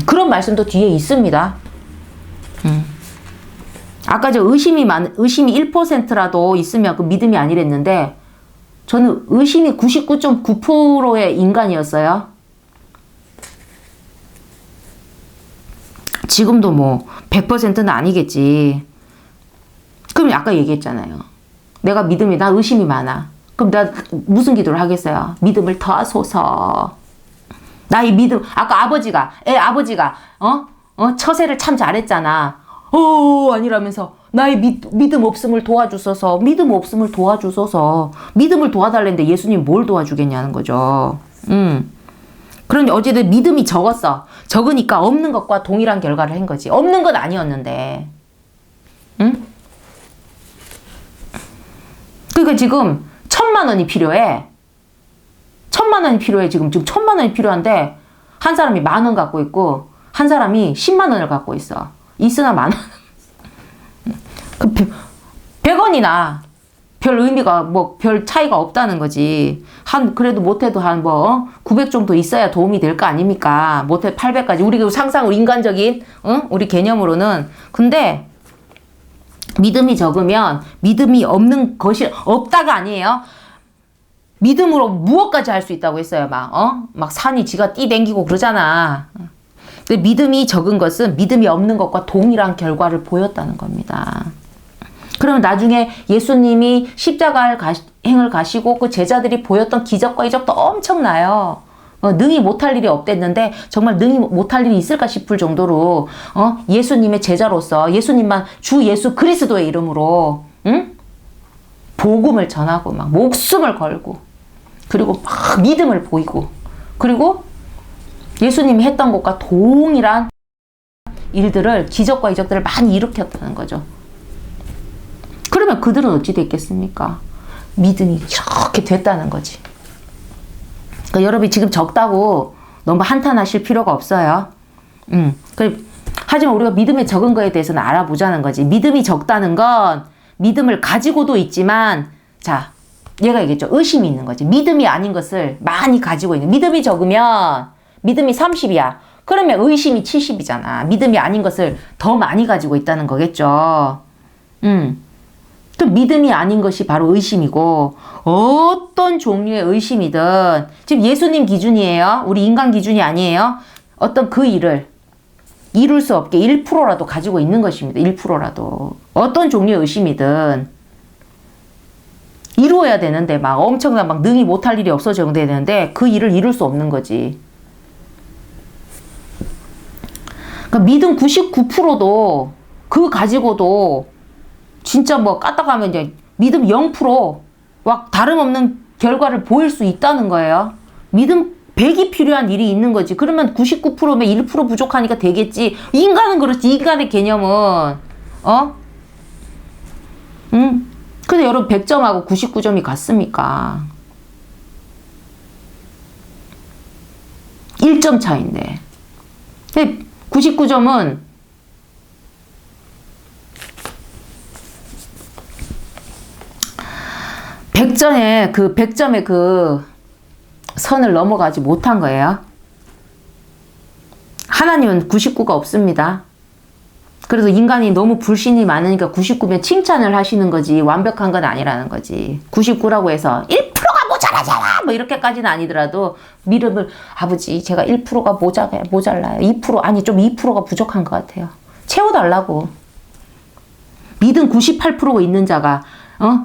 그런 말씀도 뒤에 있습니다. 아까 의심이 1%라도 있으면 그 믿음이 아니랬는데, 저는 의심이 99.9%의 인간이었어요. 지금도 뭐 100%는 아니겠지. 그럼 아까 얘기했잖아요. 내가 나 의심이 많아. 그럼 내가 무슨 기도를 하겠어요? 믿음을 더하소서. 나의 믿음, 아까 아버지가 처세를 참 잘했잖아. 아니라면서 나의 믿음 없음을 도와주소서. 믿음을 도와달랬는데 예수님 뭘 도와주겠냐는 거죠. 그런데 어쨌든 믿음이 적으니까 없는 것과 동일한 결과를 한 거지. 없는 건 아니었는데. 그러니까 지금 1,000만 원이 필요해. 1,000만 원이 필요해. 지금 1,000만 원이 필요한데, 한 사람이 10,000원 갖고 있고, 한 사람이 10만 원을 갖고 있어. 있으나 10,000원. 100원이나 별 의미가, 별 차이가 없다는 거지. 그래도 못해도 900 정도 있어야 도움이 될 거 아닙니까? 못해 800까지. 우리 인간적인, 우리 개념으로는. 근데, 믿음이 적으면, 믿음이 없는 것이, 없다가 아니에요. 믿음으로 무엇까지 할 수 있다고 했어요. 막 산이 지가 띠 댕기고 그러잖아. 근데 믿음이 적은 것은 믿음이 없는 것과 동일한 결과를 보였다는 겁니다. 그러면 나중에 예수님이 행을 가시고 그 제자들이 보였던 기적과 이적도 엄청나요. 능히 못할 일이 없댔는데 정말 능히 못할 일이 있을까 싶을 정도로 예수님의 제자로서 예수님만 주 예수 그리스도의 이름으로 복음을 전하고 막 목숨을 걸고 그리고 막 믿음을 보이고 그리고 예수님이 했던 것과 동일한 일들을 기적과 이적들을 많이 일으켰다는 거죠. 그러면 그들은 어찌 됐겠습니까? 믿음이 이렇게 됐다는 거지. 그러니까 여러분이 지금 적다고 너무 한탄하실 필요가 없어요. 하지만 우리가 믿음이 적은 거에 대해서는 알아보자는 거지. 믿음이 적다는 건 믿음을 가지고도 있지만, 자, 얘가 얘기했죠. 의심이 있는 거지. 믿음이 아닌 것을 많이 가지고 있는. 믿음이 적으면 믿음이 30이야. 그러면 의심이 70이잖아. 믿음이 아닌 것을 더 많이 가지고 있다는 거겠죠. 또 믿음이 아닌 것이 바로 의심이고 어떤 종류의 의심이든 지금 예수님 기준이에요. 우리 인간 기준이 아니에요. 어떤 그 일을 이룰 수 없게 1%라도 가지고 있는 것입니다. 1%라도. 어떤 종류의 의심이든 이루어야 되는데 막 엄청난 막 능히 못할 일이 없어져야 되는데 그 일을 이룰 수 없는 거지. 그러니까 믿음 99%도 그 가지고도 진짜 뭐 까딱하면 이제 믿음 0%막 다름없는 결과를 보일 수 있다는 거예요. 믿음 100이 필요한 일이 있는 거지. 그러면 99%면 1% 부족하니까 되겠지. 인간은 그렇지. 인간의 개념은 근데 여러분 100점하고 99점이 같습니까? 1점 차이인데. 99점은 그 100점의 그 선을 넘어가지 못한 거예요. 하나님은 99가 없습니다. 그래서 인간이 너무 불신이 많으니까 99면 칭찬을 하시는 거지 완벽한 건 아니라는 거지. 99라고 해서 1%가 모자라잖아 뭐 이렇게까지는 아니더라도 믿음을 아버지 제가 1%가 모자라요. 2% 아니 좀 2%가 부족한 것 같아요. 채워달라고. 믿음 98%가 있는 자가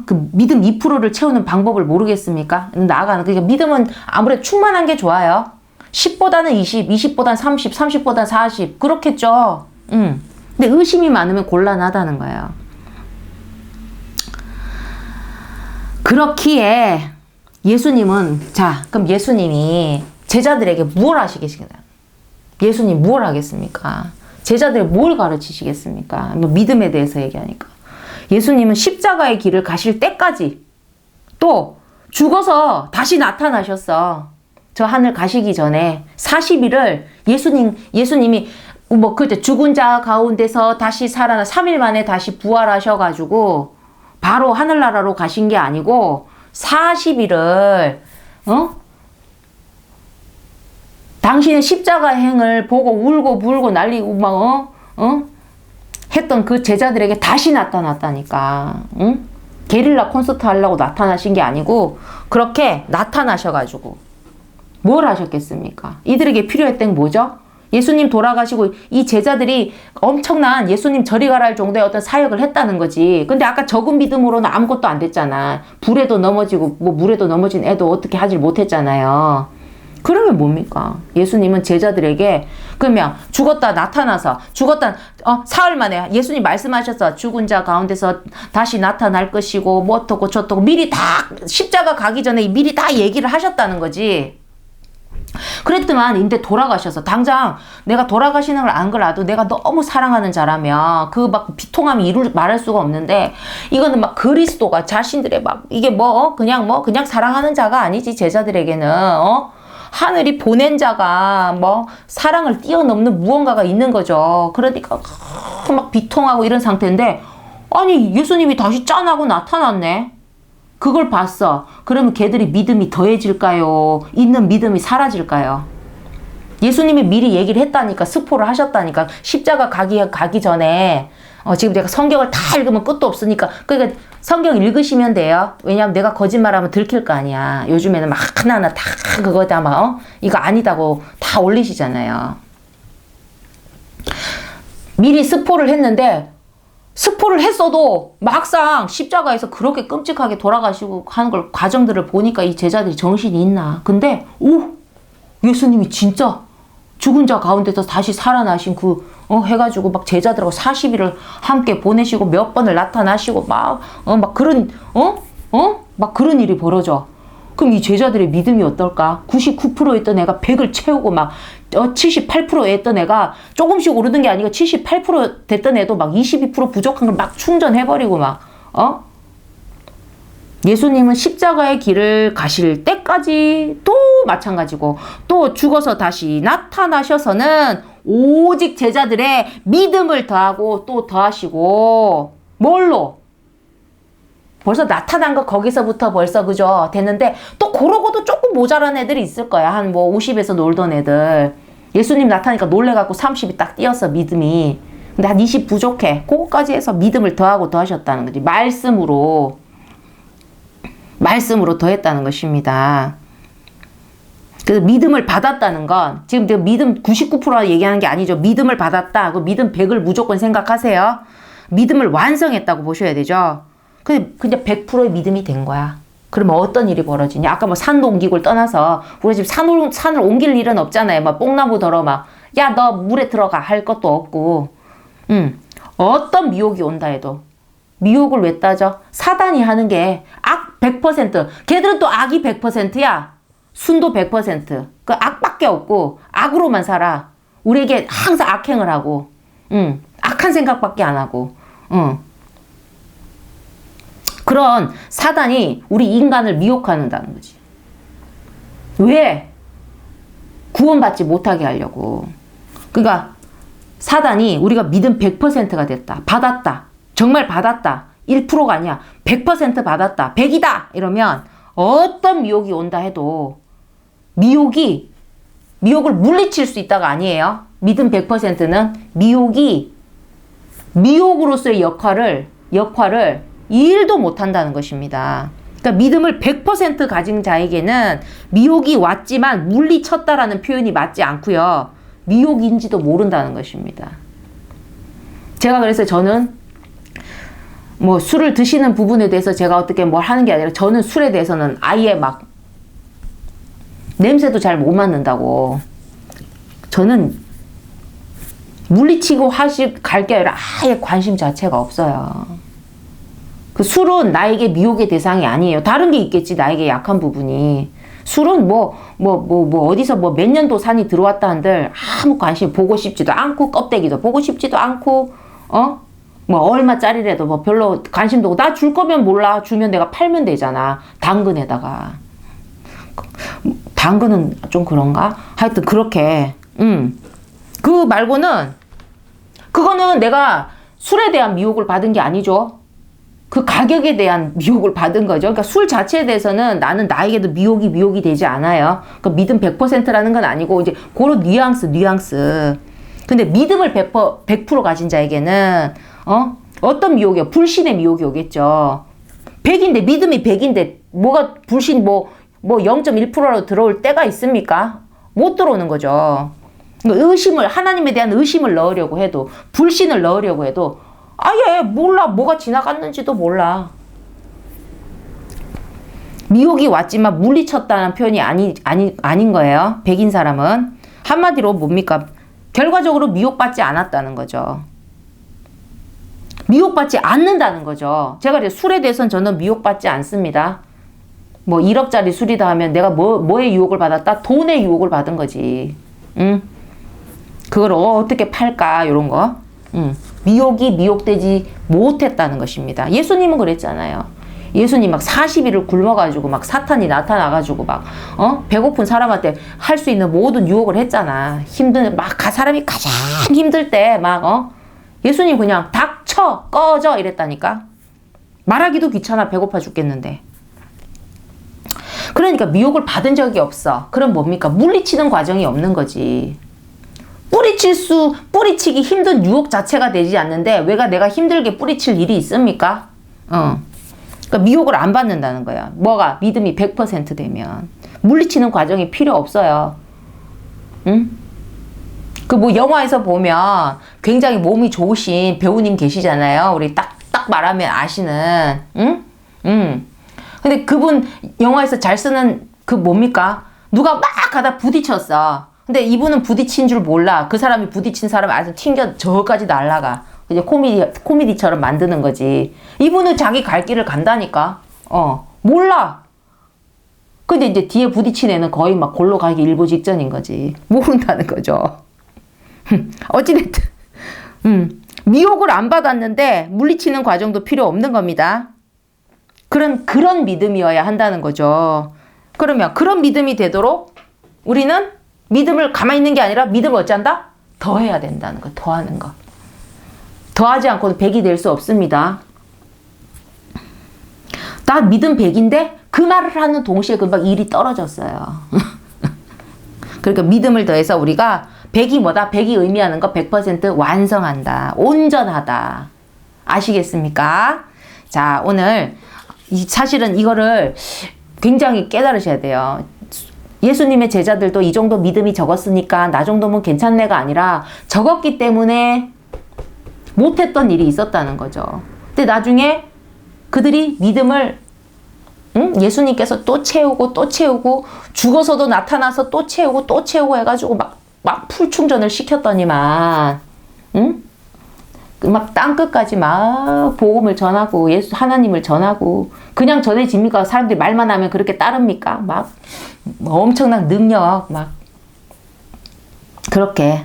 그 믿음 2%를 채우는 방법을 모르겠습니까? 나아가는. 그러니까 믿음은 아무래도 충만한 게 좋아요. 10보다는 20, 20보다는 30, 30보다는 40 그렇겠죠. 근데 의심이 많으면 곤란하다는 거예요. 그렇기에 예수님은 그럼 예수님이 제자들에게 무엇을 하시겠습니까? 예수님 무엇을 하겠습니까? 제자들에게 뭘 가르치시겠습니까? 뭐 믿음에 대해서 얘기하니까. 예수님은 십자가의 길을 가실 때까지 또 죽어서 다시 나타나셨어. 저 하늘 가시기 전에 40일을 예수님이 뭐 그때 죽은 자 가운데서 다시 살아나 3일 만에 다시 부활하셔가지고 바로 하늘나라로 가신 게 아니고 40일을 당신의 십자가 행을 보고 울고 불고 난리고 막 했던 그 제자들에게 다시 나타났다니까. 게릴라 콘서트 하려고 나타나신 게 아니고 그렇게 나타나셔가지고 뭘 하셨겠습니까? 이들에게 필요했던 게 뭐죠? 예수님 돌아가시고 이 제자들이 엄청난 예수님 저리 가라 할 정도의 어떤 사역을 했다는 거지. 근데 아까 적은 믿음으로는 아무것도 안 됐잖아. 불에도 넘어지고 뭐 물에도 넘어진 애도 어떻게 하질 못했잖아요. 그러면 뭡니까? 예수님은 제자들에게 그러면 죽었다 나타나서 사흘 만에 예수님 말씀하셨어. 죽은 자 가운데서 다시 나타날 것이고 뭐 어떻고 저떻고 미리 다 십자가 가기 전에 미리 다 얘기를 하셨다는 거지. 그랬더만 인데 돌아가셔서 당장 내가 돌아가시는 걸 안 그래도 내가 너무 사랑하는 자라면 그 막 비통함이 말할 수가 없는데 이거는 막 그리스도가 자신들의 막 이게 그냥 사랑하는 자가 아니지. 제자들에게는 하늘이 보낸 자가 사랑을 뛰어넘는 무언가가 있는 거죠. 그러니까 막 비통하고 이런 상태인데 아니 예수님이 다시 짠하고 나타났네. 그걸 봤어. 그러면 걔들이 믿음이 더해질까요? 있는 믿음이 사라질까요? 예수님이 미리 얘기를 했다니까. 스포를 하셨다니까. 십자가 가기 전에 지금 제가 성경을 다 읽으면 끝도 없으니까 그러니까 성경 읽으시면 돼요. 왜냐하면 내가 거짓말하면 들킬 거 아니야. 요즘에는 막 하나하나 다 그거다 이거 아니다고 다 올리시잖아요. 미리 스포를 했는데 스포를 했어도 막상 십자가에서 그렇게 끔찍하게 돌아가시고 하는 걸 과정들을 보니까 이 제자들이 정신이 있나. 근데 예수님이 진짜 죽은 자 가운데서 다시 살아나신 해가지고 막 제자들하고 40일을 함께 보내시고 몇 번을 나타나시고 막 그런 막 그런 일이 벌어져. 그럼 이 제자들의 믿음이 어떨까? 99%였던 애가 100을 채우고 막 78%였던 애가 조금씩 오르는 게 아니고 78% 됐던 애도 막 22% 부족한 걸 막 충전해버리고 막 예수님은 십자가의 길을 가실 때까지 또 마찬가지고 또 죽어서 다시 나타나셔서는 오직 제자들의 믿음을 더하고 또 더하시고 뭘로? 벌써 나타난 거 거기서부터 벌써 그죠? 됐는데 또 그러고도 조금 모자란 애들이 있을 거야. 한 50에서 놀던 애들. 예수님 나타나니까 놀래갖고 30이 딱 뛰었어, 믿음이. 근데 한 20 부족해. 그거까지 해서 믿음을 더하고 더하셨다는 거지. 말씀으로 더했다는 것입니다. 그래서 믿음을 받았다는 건 지금 믿음 99% 얘기하는 게 아니죠. 믿음을 받았다. 그 믿음 100을 무조건 생각하세요. 믿음을 완성했다고 보셔야 되죠. 근데 100%의 믿음이 된 거야. 그러면 어떤 일이 벌어지냐? 아까 뭐 산도 옮기고를 떠나서 우리가 지금 산을 옮길 일은 없잖아요. 막 뽕나무 덜어 야, 너 물에 들어가 할 것도 없고. 어떤 미혹이 온다 해도 미혹을 왜 따져? 사단이 하는 게 악 100%. 걔들은 또 악이 100%야. 순도 100%. 그 악밖에 없고 악으로만 살아. 우리에게 항상 악행을 하고 악한 생각밖에 안 하고 그런 사단이 우리 인간을 미혹한다는 거지. 왜? 구원받지 못하게 하려고. 그러니까 사단이 우리가 믿음 100%가 됐다. 받았다. 정말 받았다. 1%가 아니야. 100% 받았다. 100이다. 이러면 어떤 미혹이 온다 해도 미혹을 물리칠 수 있다가 아니에요. 믿음 100%는 미혹으로서의 역할을 1도 못한다는 것입니다. 그러니까 믿음을 100% 가진 자에게는 미혹이 왔지만 물리쳤다라는 표현이 맞지 않고요. 미혹인지도 모른다는 것입니다. 제가 그래서 저는 뭐 술을 드시는 부분에 대해서 제가 어떻게 뭘 하는 게 아니라 저는 술에 대해서는 아예 막 냄새도 잘 못 맡는다고. 저는 물리치고 갈 게 아니라 아예 관심 자체가 없어요. 그 술은 나에게 미혹의 대상이 아니에요. 다른 게 있겠지, 나에게 약한 부분이. 술은 어디서 몇 년도 산이 들어왔다 한들 아무 관심 보고 싶지도 않고, 껍데기도 보고 싶지도 않고, 얼마짜리라도 별로 관심도 없고, 나 줄 거면 몰라. 주면 내가 팔면 되잖아. 당근에다가. 당근은 좀 그런가? 하여튼 그렇게. 그 말고는, 그거는 내가 술에 대한 미혹을 받은 게 아니죠. 그 가격에 대한 미혹을 받은 거죠. 그러니까 술 자체에 대해서는 나는 나에게도 미혹이 되지 않아요. 그러니까 믿음 100%라는 건 아니고 이제 그런 뉘앙스. 근데 믿음을 100% 가진 자에게는 어떤 미혹이요? 불신의 미혹이 오겠죠. 100인데 믿음이 100인데 뭐가 불신 0.1%로 들어올 때가 있습니까? 못 들어오는 거죠. 그러니까 하나님에 대한 의심을 넣으려고 해도, 불신을 넣으려고 해도 아예 몰라. 뭐가 지나갔는지도 몰라. 미혹이 왔지만 물리쳤다는 표현이 아닌 거예요. 백인 사람은. 한마디로 뭡니까? 결과적으로 미혹받지 않았다는 거죠. 미혹받지 않는다는 거죠. 제가 이제 술에 대해서는 저는 미혹받지 않습니다. 1억짜리 술이다 하면 내가 뭐의 유혹을 받았다? 돈의 유혹을 받은 거지. 그걸 어떻게 팔까? 이런 거. 미혹이 미혹되지 못했다는 것입니다. 예수님은 그랬잖아요. 예수님 막 40일을 굶어가지고 막 사탄이 나타나가지고 막 배고픈 사람한테 할 수 있는 모든 유혹을 했잖아. 사람이 가장 힘들 때 예수님 그냥 닥쳐 꺼져 이랬다니까. 말하기도 귀찮아. 배고파 죽겠는데. 그러니까 미혹을 받은 적이 없어. 그럼 뭡니까? 물리치는 과정이 없는 거지. 뿌리치기 힘든 유혹 자체가 되지 않는데 내가 힘들게 뿌리칠 일이 있습니까? 그러니까 미혹을 안 받는다는 거야. 뭐가? 믿음이 100% 되면. 물리치는 과정이 필요 없어요. 응? 영화에서 보면 굉장히 몸이 좋으신 배우님 계시잖아요. 우리 딱 말하면 아시는, 응? 근데 그분 영화에서 잘 쓰는 그 뭡니까? 누가 막 가다 부딪혔어. 근데 이분은 부딪힌 줄 몰라. 그 사람이 부딪힌 사람 아주 튕겨 저까지 날아가. 이제 코미디처럼 만드는 거지. 이분은 자기 갈 길을 간다니까. 몰라. 근데 이제 뒤에 부딪힌 애는 거의 막 골로 가기 일보 직전인 거지. 모른다는 거죠. 어찌됐든, 미혹을 안 받았는데 물리치는 과정도 필요 없는 겁니다. 그런 믿음이어야 한다는 거죠. 그러면 그런 믿음이 되도록 우리는 믿음을 가만히 있는 게 아니라 믿음을 어쩐다? 더해야 된다는 거, 더하는 거. 더하지 않고는 100이 될 수 없습니다. 나 믿음 100인데 그 말을 하는 동시에 금방 일이 떨어졌어요. 그러니까 믿음을 더해서 우리가 100이 뭐다? 100이 의미하는 거 100% 완성한다. 온전하다. 아시겠습니까? 자, 오늘 사실은 이거를 굉장히 깨달으셔야 돼요. 예수님의 제자들도 이 정도 믿음이 적었으니까 나 정도면 괜찮네가 아니라 적었기 때문에 못했던 일이 있었다는 거죠. 근데 나중에 그들이 믿음을 예수님께서 또 채우고 또 채우고 죽어서도 나타나서 또 채우고 해가지고 막 풀충전을 시켰더니만 막 땅끝까지 막 복음을 전하고 예수 하나님을 전하고 그냥 전해집니까? 사람들이 말만 하면 그렇게 따릅니까? 막 엄청난 능력 막 그렇게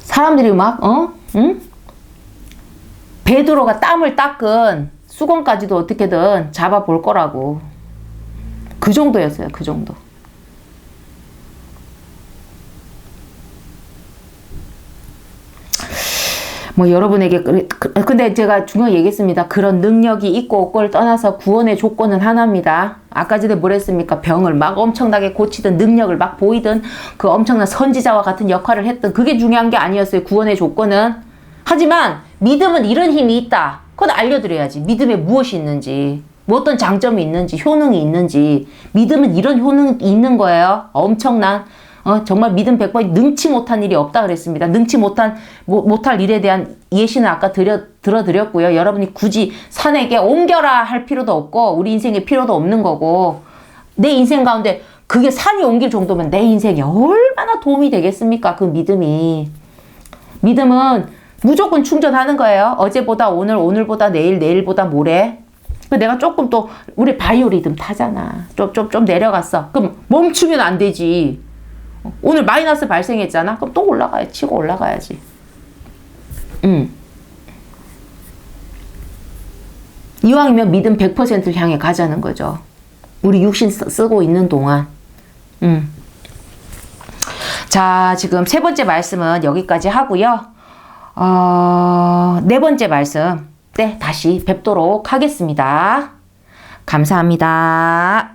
사람들이 막 베드로가 땀을 닦은 수건까지도 어떻게든 잡아볼 거라고. 그 정도였어요. 그 정도. 뭐 여러분에게 근데 제가 중요하게 얘기했습니다. 그런 능력이 있고 없고를 떠나서 구원의 조건은 하나입니다. 아까 전에 뭐랬습니까? 병을 막 엄청나게 고치든 능력을 막 보이든 그 엄청난 선지자와 같은 역할을 했던 그게 중요한 게 아니었어요. 구원의 조건은. 하지만 믿음은 이런 힘이 있다. 그건 알려드려야지. 믿음에 무엇이 있는지, 뭐 어떤 장점이 있는지, 효능이 있는지. 믿음은 이런 효능이 있는 거예요. 엄청난. 정말 믿음 100번 능치 못한 일이 없다 그랬습니다. 능치 못할 일에 대한 예시는 아까 들어드렸고요. 여러분이 굳이 산에게 옮겨라 할 필요도 없고 우리 인생에 필요도 없는 거고 내 인생 가운데 그게 산이 옮길 정도면 내 인생에 얼마나 도움이 되겠습니까? 그 믿음이. 믿음은 무조건 충전하는 거예요. 어제보다 오늘, 오늘보다 내일, 내일보다 모레. 내가 조금 또 우리 바이오리듬 타잖아. 좀 내려갔어. 그럼 멈추면 안 되지. 오늘 마이너스 발생했잖아. 그럼 또 치고 올라가야지. 이왕이면 믿음 100%를 향해 가자는 거죠. 우리 육신 쓰고 있는 동안. 자, 지금 세 번째 말씀은 여기까지 하고요. 네 번째 말씀 때 다시 뵙도록 하겠습니다. 감사합니다.